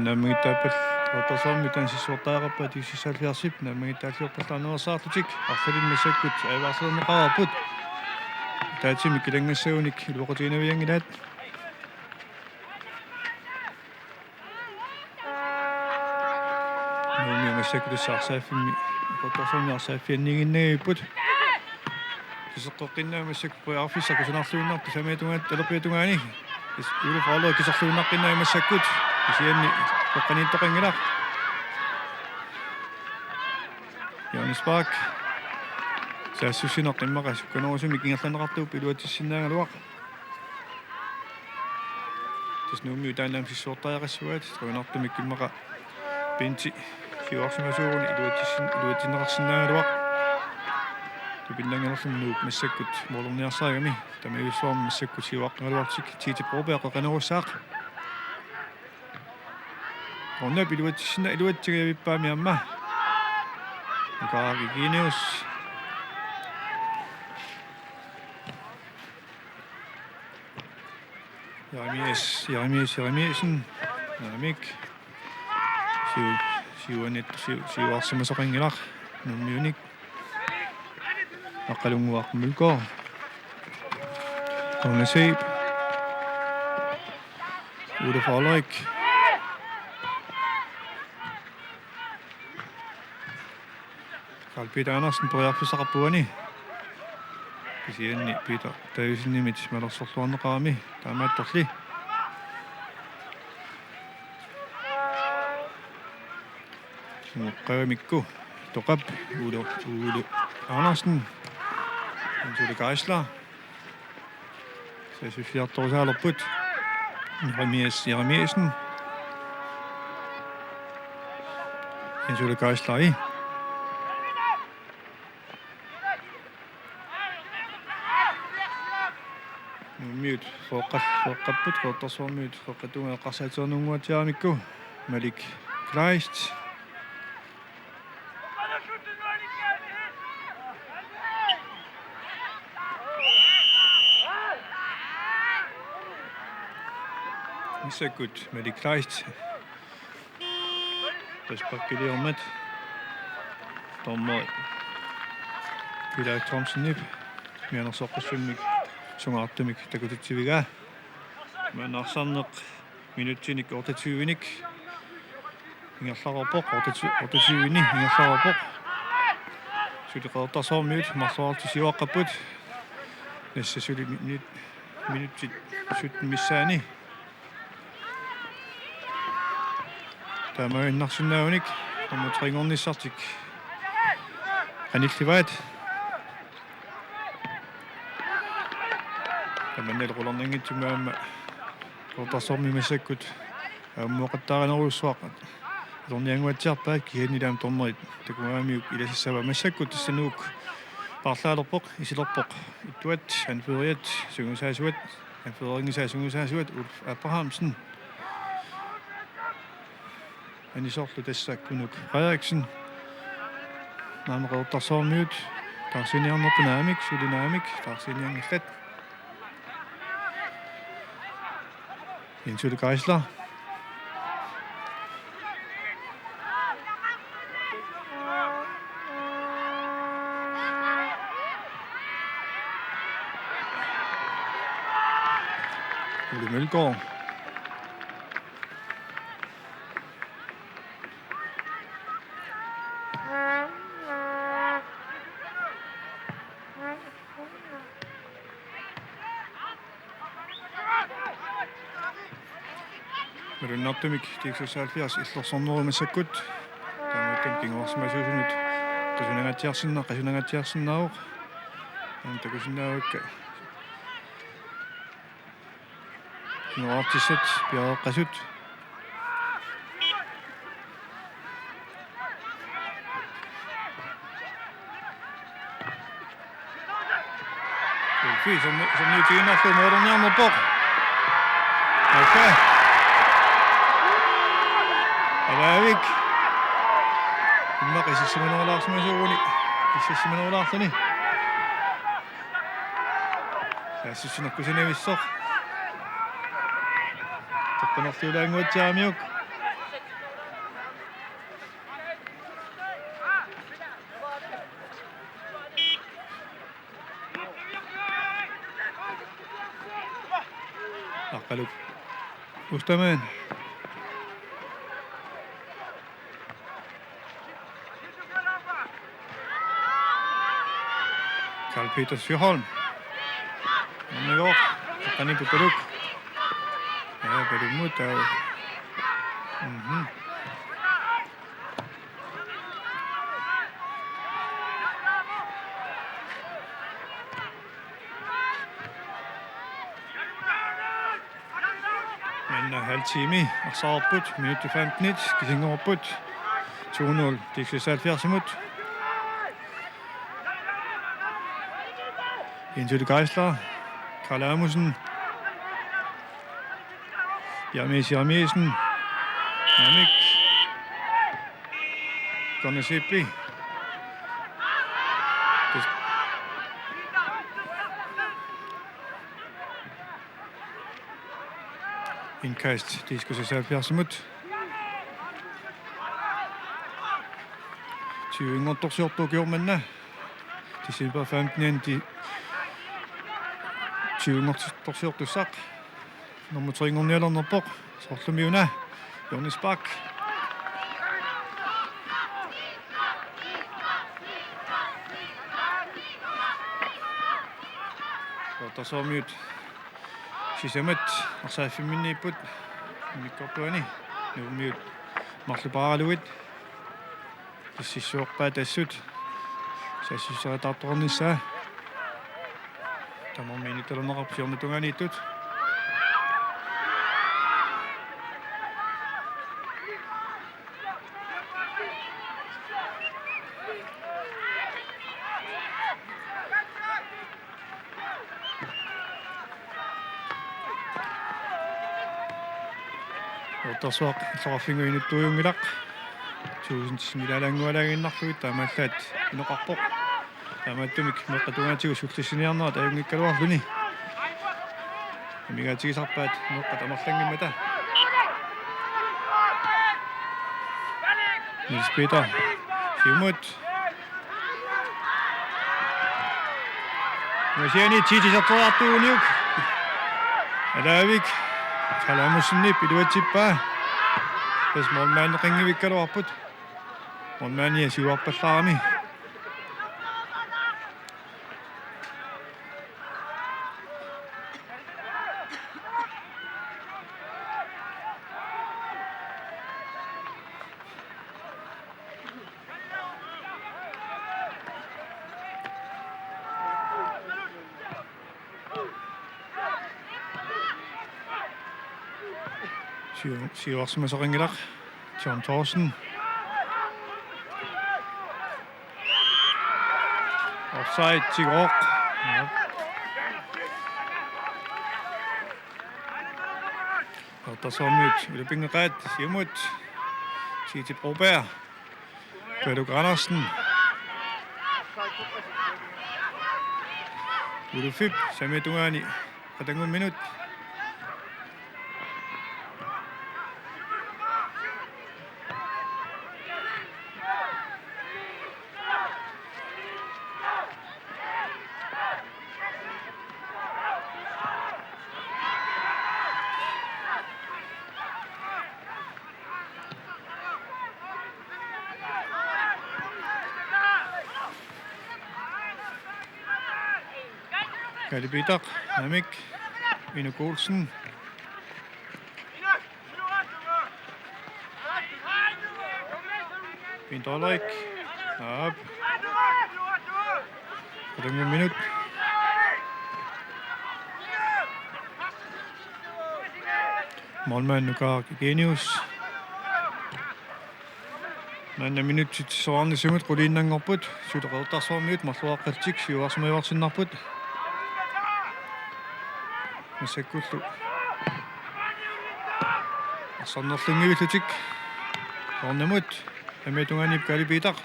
Naamagitaapal Totasommi tansissuortaaqappa tiississaaliarsip naamagitaalluorparlaanersaartutik arsalinmassakkut aivaarsalerneqararput taatsimik kilangassaunik iluoqutiinaviangilaat Nuummi massakkulissaarsaafimmi Totasommi arsaaffianniginnagiipput kiseqqoqqinnaamassakku arfissaqusунарлууннарту самиатунгаат алерпиатунгаани улуфаалер кисерлууннаққиннаамассаккут isianni Toqqaannartumik Jonas Park Taasussinaqimaqasukkanuusumik ingerlanneqartu piluatissinnaagaluaq. Nuummi utaannaam sissuortariaqassuat Toqqaannartumik kimmaqa pinti siuarsimasuuni iluatinneqarsinnaagaluaq. Tupinnaanganerlum nuuk massakkut moorlorniarsaagami tamajuussuarm massakkut siuaqqangaluartik tiiti Broberg qanaruussaaq. Onna iluatigavippaami aamma. Kari kineus. Jeremiasen Naamik siuarsimasoqanngilaq Nuummiunik Aaqalunguaqmulko Konasib Ude Forlik Peter Andersen periarfissaqarpuani kisianni Peter tajusinnimit malersorluarneqarami taamaattorli Qavamikku Toqqap Ude Andersen Ude Geisler Sasufiartorsaalerput Jeremiasen Ude Geisler Nuummiut foqqapput qoortarsuarmiut foqqatuungeeqqarsaatiornunguatiaramikku Malik Kleist Missakut Malik Kleist Respakkileormat Tommer Peter Thomsonip mianersoqqussummik Sungaartumik takutitsivigaa men arsaanneq minuttinik 28-inik ingerlarorpoq 28-ini ingerlarorpoq suliqeertarsoormiut marsoartisiuaqqapput nassasuli minuttit sutmissaani taamaginnarsinnaagunik ammatringornissartik qanillivaat Manel qulornangitsumaamma qoortarsoormi massakkut aammuoqattaaraneriussuaq tornianguatsiarpaak kihannilaam tornerit takumaamiuk ilasissava massakkut tassanuuk parlaalerpoq isilerpoq ittuat anferiat sungusaasuat anferingisaasungusasuat Ulf Abrahamsen anisorlu tassakkunuk Frederiksen naamaqeertarsoormiut tarsiniarnerpunaamik sulinaamik tarsiniangallat Ude Geisler Ude Mølgaard Nunaantumik Disko76 illersornerumasakkut taamaattam kinguarsimasuusunut qasunangatiarsinnauq takusinnaavakka kinguartissat piareqqasut sorniutiginnarlu moornerniarnerpoq Okay Alavik imma qisissimanaulaarsimasuuni kississimanaulaarluni saassissinakkusinavissor Toqqaannartuulaanguatiaamiuk Aqqalut Ustamaan Karl Peter Sjöholm. Nagok. Kani putulog. Pwede mo tayo. halv time, og så opbudt, minut til 15, Gising opbudt, 2-0, Disko76 imod. Indtil Geisler, Karl Amundsen, Jarmesen, Namik, Gunnar Sippi. Indkast, Disko76 imod. 20 torsiortuukiormanna. December 15. 20 torsiortussaq. Nummer 3 Sorlumiuna. Jonas Bak. Sormiut. Sisemet. Arsaaffiminniipput. Mikkorpuani. Nuummiut. Marlupaaraluit. Tississuorpaa tassut. Sassissaratаарtornissaa. Tamarmiinittalunaqarp siornatungaaniittut. Otassuaq sorfinguinuttuujungilaq. Tuusintissimilalangualaginnarluit taamallaat inoqarpoq. Taamaattumik meqqatungaatigu sultissiniarnera taajungikkaluarluni. Migaatigisarpaat meqqatamarlangimmata. Nils Peter Simut. Masiani tiitisartorartuuniuk. Alaavik Kalamusni piduatippaa. Pes molmaan qingivikkaluarput. Molmaani siuarpallaarami. Siuarsumasaqingilaq John Thorsen. Offside Tigorq. Otassuarmiut ulipingeqaat siumut. Titi Broberg. Broberg Andersen. Ulufip Sametungaani. Qatangun minut. Kalaallit Nunaanni, Ino Olsen. Pintolik. Op. 30 minut. Målmand Nuka Genius. Manna minut soorni simut quliinnanngorput suuteqertarsuarmiut marluaqqaltik siuarsumivarsinnarput. Masakkullu. Arsaanneqlungivillutik. Ornamut. Ametungaanip Kalaallit.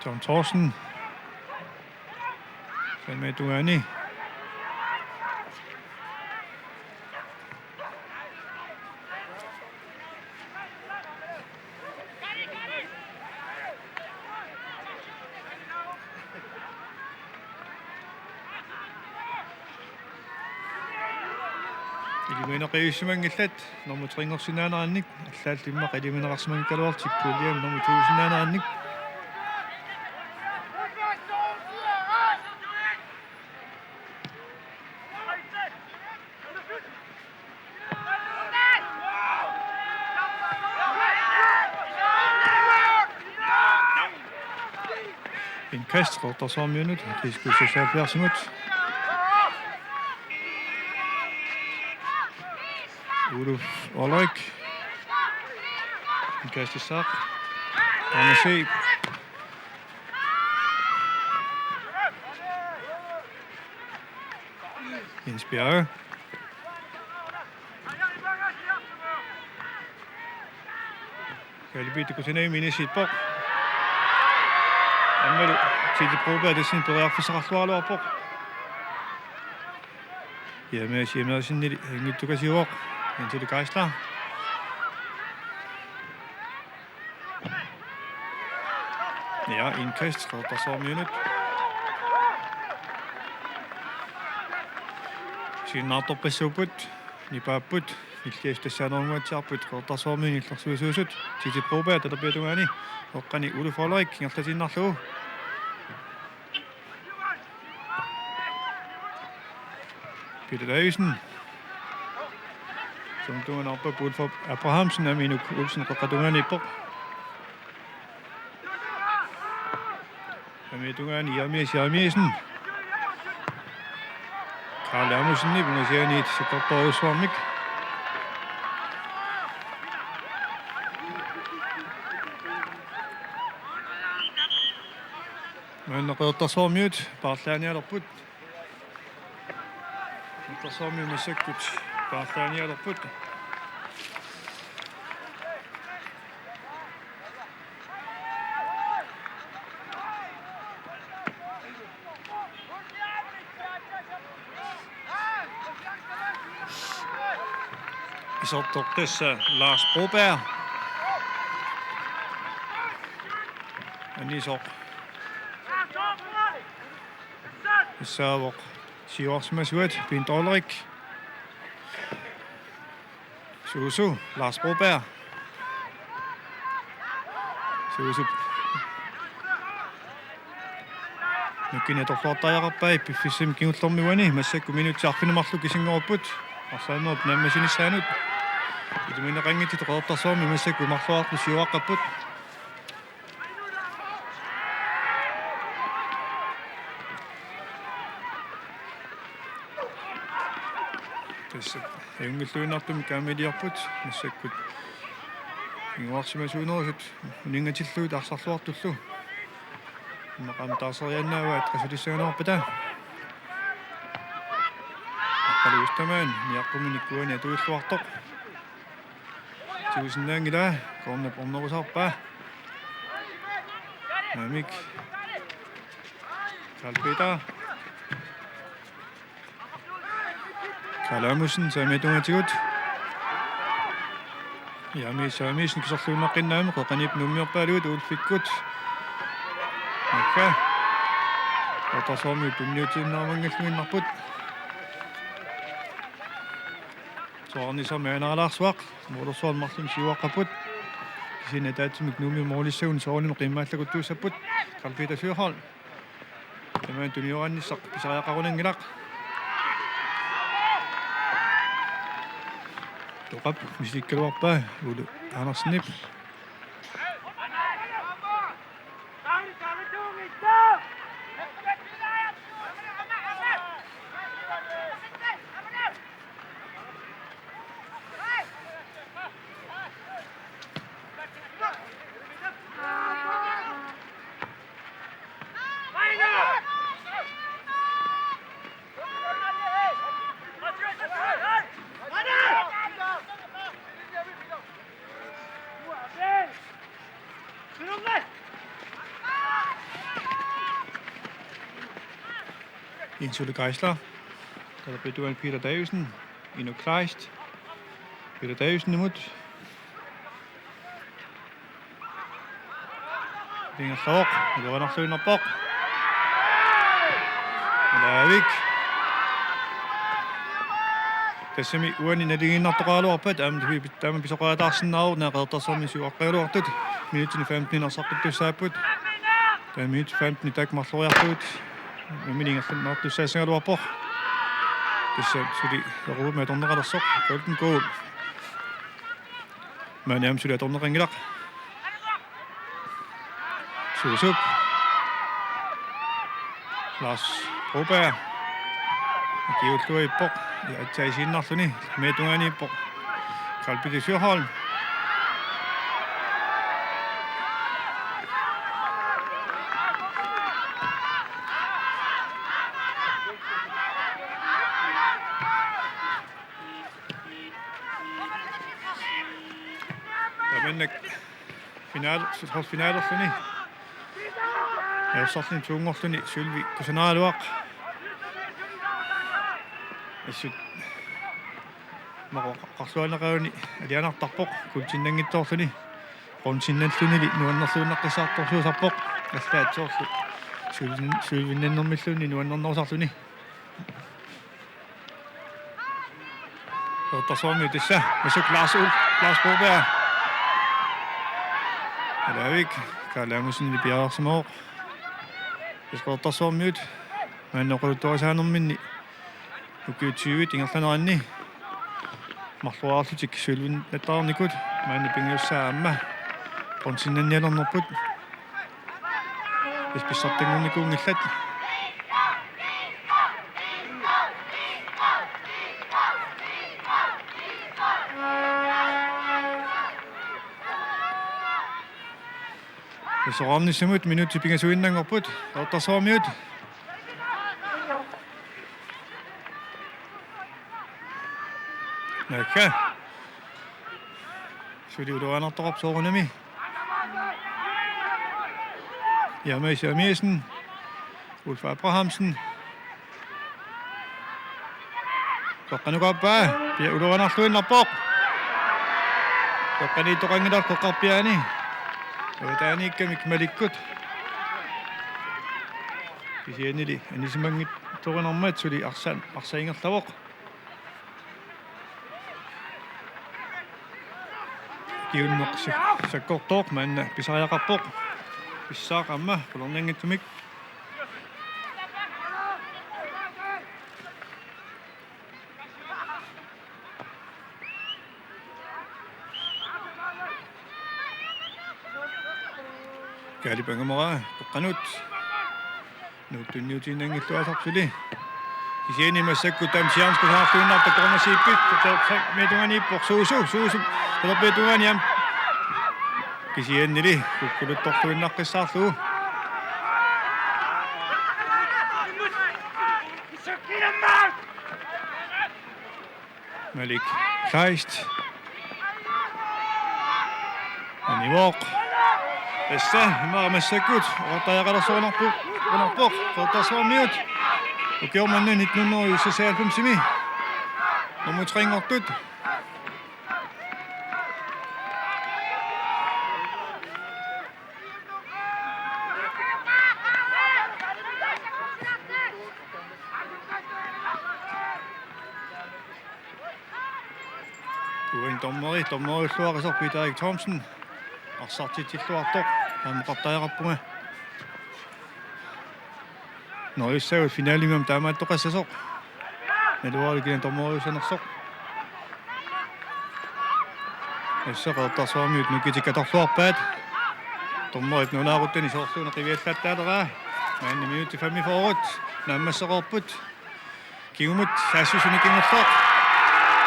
John Thorsen. Ametungaani. Iliminaqiyussimangillat nummer 3 allaallimmaq iliminaqarsimangikkaluartikkuuliam nummer 2 Indkast qertarsaarmiunut Disko76 Uluf Olrik indkastissaaq Ramasi Inspireret Kalaallit Nunaanni siitpoq аммалу тилипробаа дэсин ториарфисақарлуарлуарпоқ ямаасиннили ангиттукасиуоқ интиликаисла ja indkast qertarsaarmiunut sinnaartorpassuuput nipaapput иллиастассаанернуатсиарпут qertarsaarmiuni иллерсуисуусут тилипробаа талерпиатунгаани оққани улуфолерик ингерлатиннарлугу Peter Davisen som tunger op på bud for Abrahamsen og Minuk Olsen på Radioa på. Kami tunger ni Jamesen. Karl Amundsen ni bunga siya ni Toqqaannartumik. Men qertarsaarmiut parlaanialerput qertarsaarmiu massakkut parlaanialerput Isortortassa Lars Broberg Anisor Saavok Sivarsmasuat Pintolerik Susu Lars Broberg Susu Nukkine torluartajaqarpai piffissam kiullermiuani massakku minutsiarfinumarlu kisingorput arsaanneq nammasinissaanuut itumineqangitit qertarsaarmi massakku marluarlu siuaqqapput tässä engilluinartumik kaamiliarput massakkut inguarsimasuunerusut uningatilluut arsarluartullu maqam taaseriannaava atqasulissaanерпата Oqaluttoq niaqquminikkuani atuilluartoq tuusinnaangila kornerpornerusarpa Nuumik Kalpita Kalamusen samitungatigut Jamisen kisorluunnaqqinnaami qoqanip nummiorpaaluut ulfikkut Akka qertarsaarmiut tumniutiinnaarmangalluinnarput soornisarmianaralaarsuaq muulorsuarmarlum siuaqqaput kisinataatsimik Nuummi moolissagun soorninu qimmaallakuttuussapput Kalpita Syrhol tamaan tuniorannissaq pisariaqarunangilaq toqap misikkaluarpaa ulu aanersinip Insulle Geisler, der bliver Peter Davisen, Ino Kleist, Peter Davisen imod. Linger Flok, det var nok sønder bok. Lavik. Tässä mi uani nedin nattoqaalu arpat am pisoqaataarsin naaru naqertarsormi suaqqaluartut minuutin 15 arsaquttussaaput ta minut 15 takmarloriartuut miningerlanneqartu tässä suli ruume torneqalersoq golden goal maniam suli torneqangilaq suusup Lars Broberg. Kiutlua ippoq ja taisinnarluni meetungaani ippoq. Kalpiti Syrholm. Tamännek finaalerluni. Ersarlin tuungorluni Sylvi kusanaaluaq. Issut maqarluanaqauni alianartarpoq kultinnangittoorluni qonsinnallunili nuannerluunnaqqissaartorsuusarpoq allaatsoorlu Sylvinnannermilluni nuannernorsarluni Ottasormi tissa masuk Lars Broberg Alavik kaalaamusinni piaarsimooq Ottasormiut man Oqaluttoq Ukiutsiuit ingerlanneqarni marluarlutik Sylvinnattaarnikut maanni pingiussaa aamma qonsinnannialernerput pissartanngornikuungillat Soornissamut minuutti pingasuinnangorput Ottasormiut Näkkä. Suli uloanartorp soorunami. Jermaine Jermiesen. Ulf Abrahamsen. Toqqaannukaappaa. Pia uloanarluinnerpoq. Toqqaniittoqangilar qoqqarpiaani. Taaniikkamik malikkut. Kisiannili anisimangit torunermat suli arsaingerlavoq. Kiunnoq sakkortoq maanna pisariaqarpoq pissaaqamma Kalaallit Kalipangamara toqqanut nuuttunniutiinangilluasarpsuli kisiani massakku tamsiarnskusaarluunnaarta kormasiippit meetunganiippoq suusu Topetuaniam kisiannili Oqaluttoqluinnaqqissaarlugu Malik Kleist Anivoq Essa maamassakut ortajaqalersuunarpoq Ottasormiut ukiormannanit nunneruyussasaalpumsimi nomutringortut Tommeriluaqisor Peter Thomsen arsartitilluartoq aamqartajaqarpunga Noissaut finaalimam taamaattoqassasoq naluarikina tommeriusanersoq Ottasormiut nukitikatorluarpaat tommerit nunaaruttani soorluuna qiviallattaaleraa maanni minuutti 5 forut naammasseqorput kingumut saassusuni kingerloq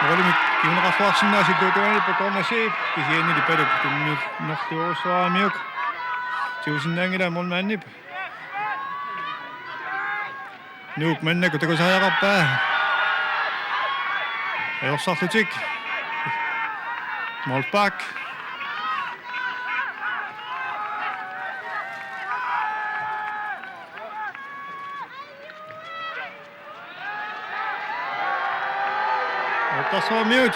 Molimit kiunerarluarsinnaasi tuutuani pokormasiip kisiannili paluk tunniunerluusaamiuk tiusinnaangila molmaannip nuuk mannaku takusariaqarpaa ajorsarlutik Molbak Ottasormiut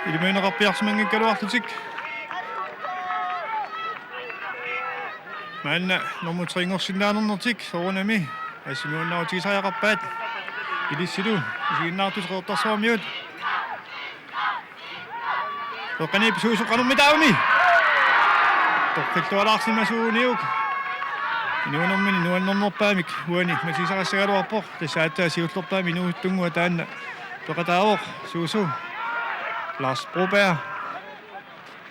ilmeeneqarpiarsimangikkaluarlutik maanna normutringorsinnaanernertik soorunami assinuunnautigisariaqarpaat ilissilu isiginnaartus Ottasormiut Toqqaniip suusuqanummitaaumi toqqillualaarsimasuuniuk inuunermini nuannernerpaamik uani masisarassagaluarpoq tassaattaasiullorpaami inuuttungua taanna Toqataavoq suusu Lars Broberg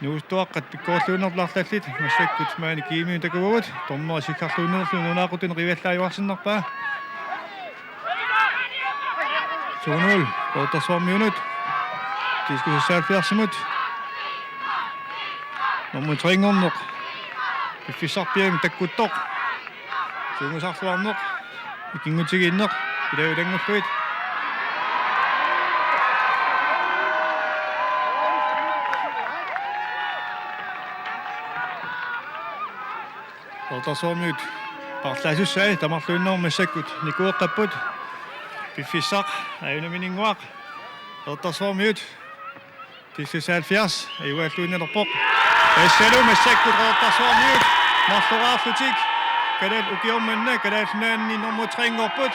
nuustuaqqat pikkoorluunerlarlallit massakkut maani kiimiun takuugut tornera sikkarluunnerlu nunaaquten rivallaayuarsinnarpaa 2-0 kortersvarmiunut Disko76 nummer 3 pissarpiam takkuttoq suungusarluarneq ikingutiginneq ilaulangulluit kortersvarmiut parlaasussai tamarluunnermassakkut nikueqqapput piffissaq ayunaminingguaq kortersvarmiut Disko76 ayualluunnerpoq Esselu massakkut kortersvarmiut marluraarlutik kadal ukiormanna kadaalnaanni nummer 3-ngorput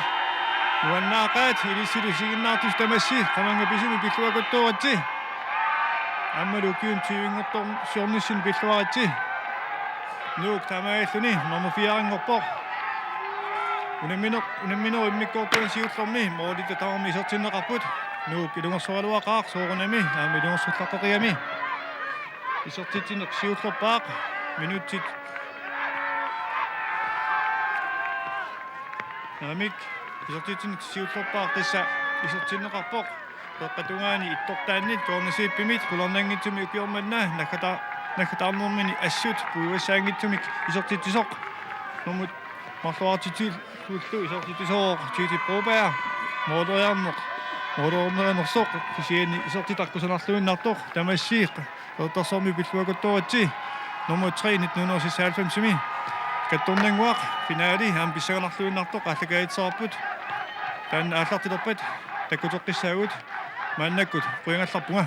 nuannaaqaat ilisilusiginnaartus tamassi qamanga pisumi pilluakuttuuratsi ammalu ukium tiuingortorm siornissin pilluaratsi nuuk tamaalluni nummer 4-ngorpoq unamminor immikkoortuan siullormi moolita taarmi isertinneqarput nuuk ilungersoraluaqaaq soorunami aami ilungersullaqoqiami isertitsinneq siullorpaaq minutsit Naamik isertitsinneq siullorpaaq tassa isertinneqarpoq toqqatungaani ittortaannit koornasiippimit qularnangitsumi ukiormanna nakataarnermini assut puivassaangitsumik isertitisoq numut marluartitil tullu isertitisooq tiiti Broberg moodoriarnersoq kisiani isertitarkusanarluunnartoq tamassiiq kortersvarmi pilluakuttuuratsi nummer 3 1996 kattornanguaq finaali aam pissaganarluunnartoq allakaatitaqarput tan aallartilerpat takkutoqqissaagut maannakkut quyangallarpunga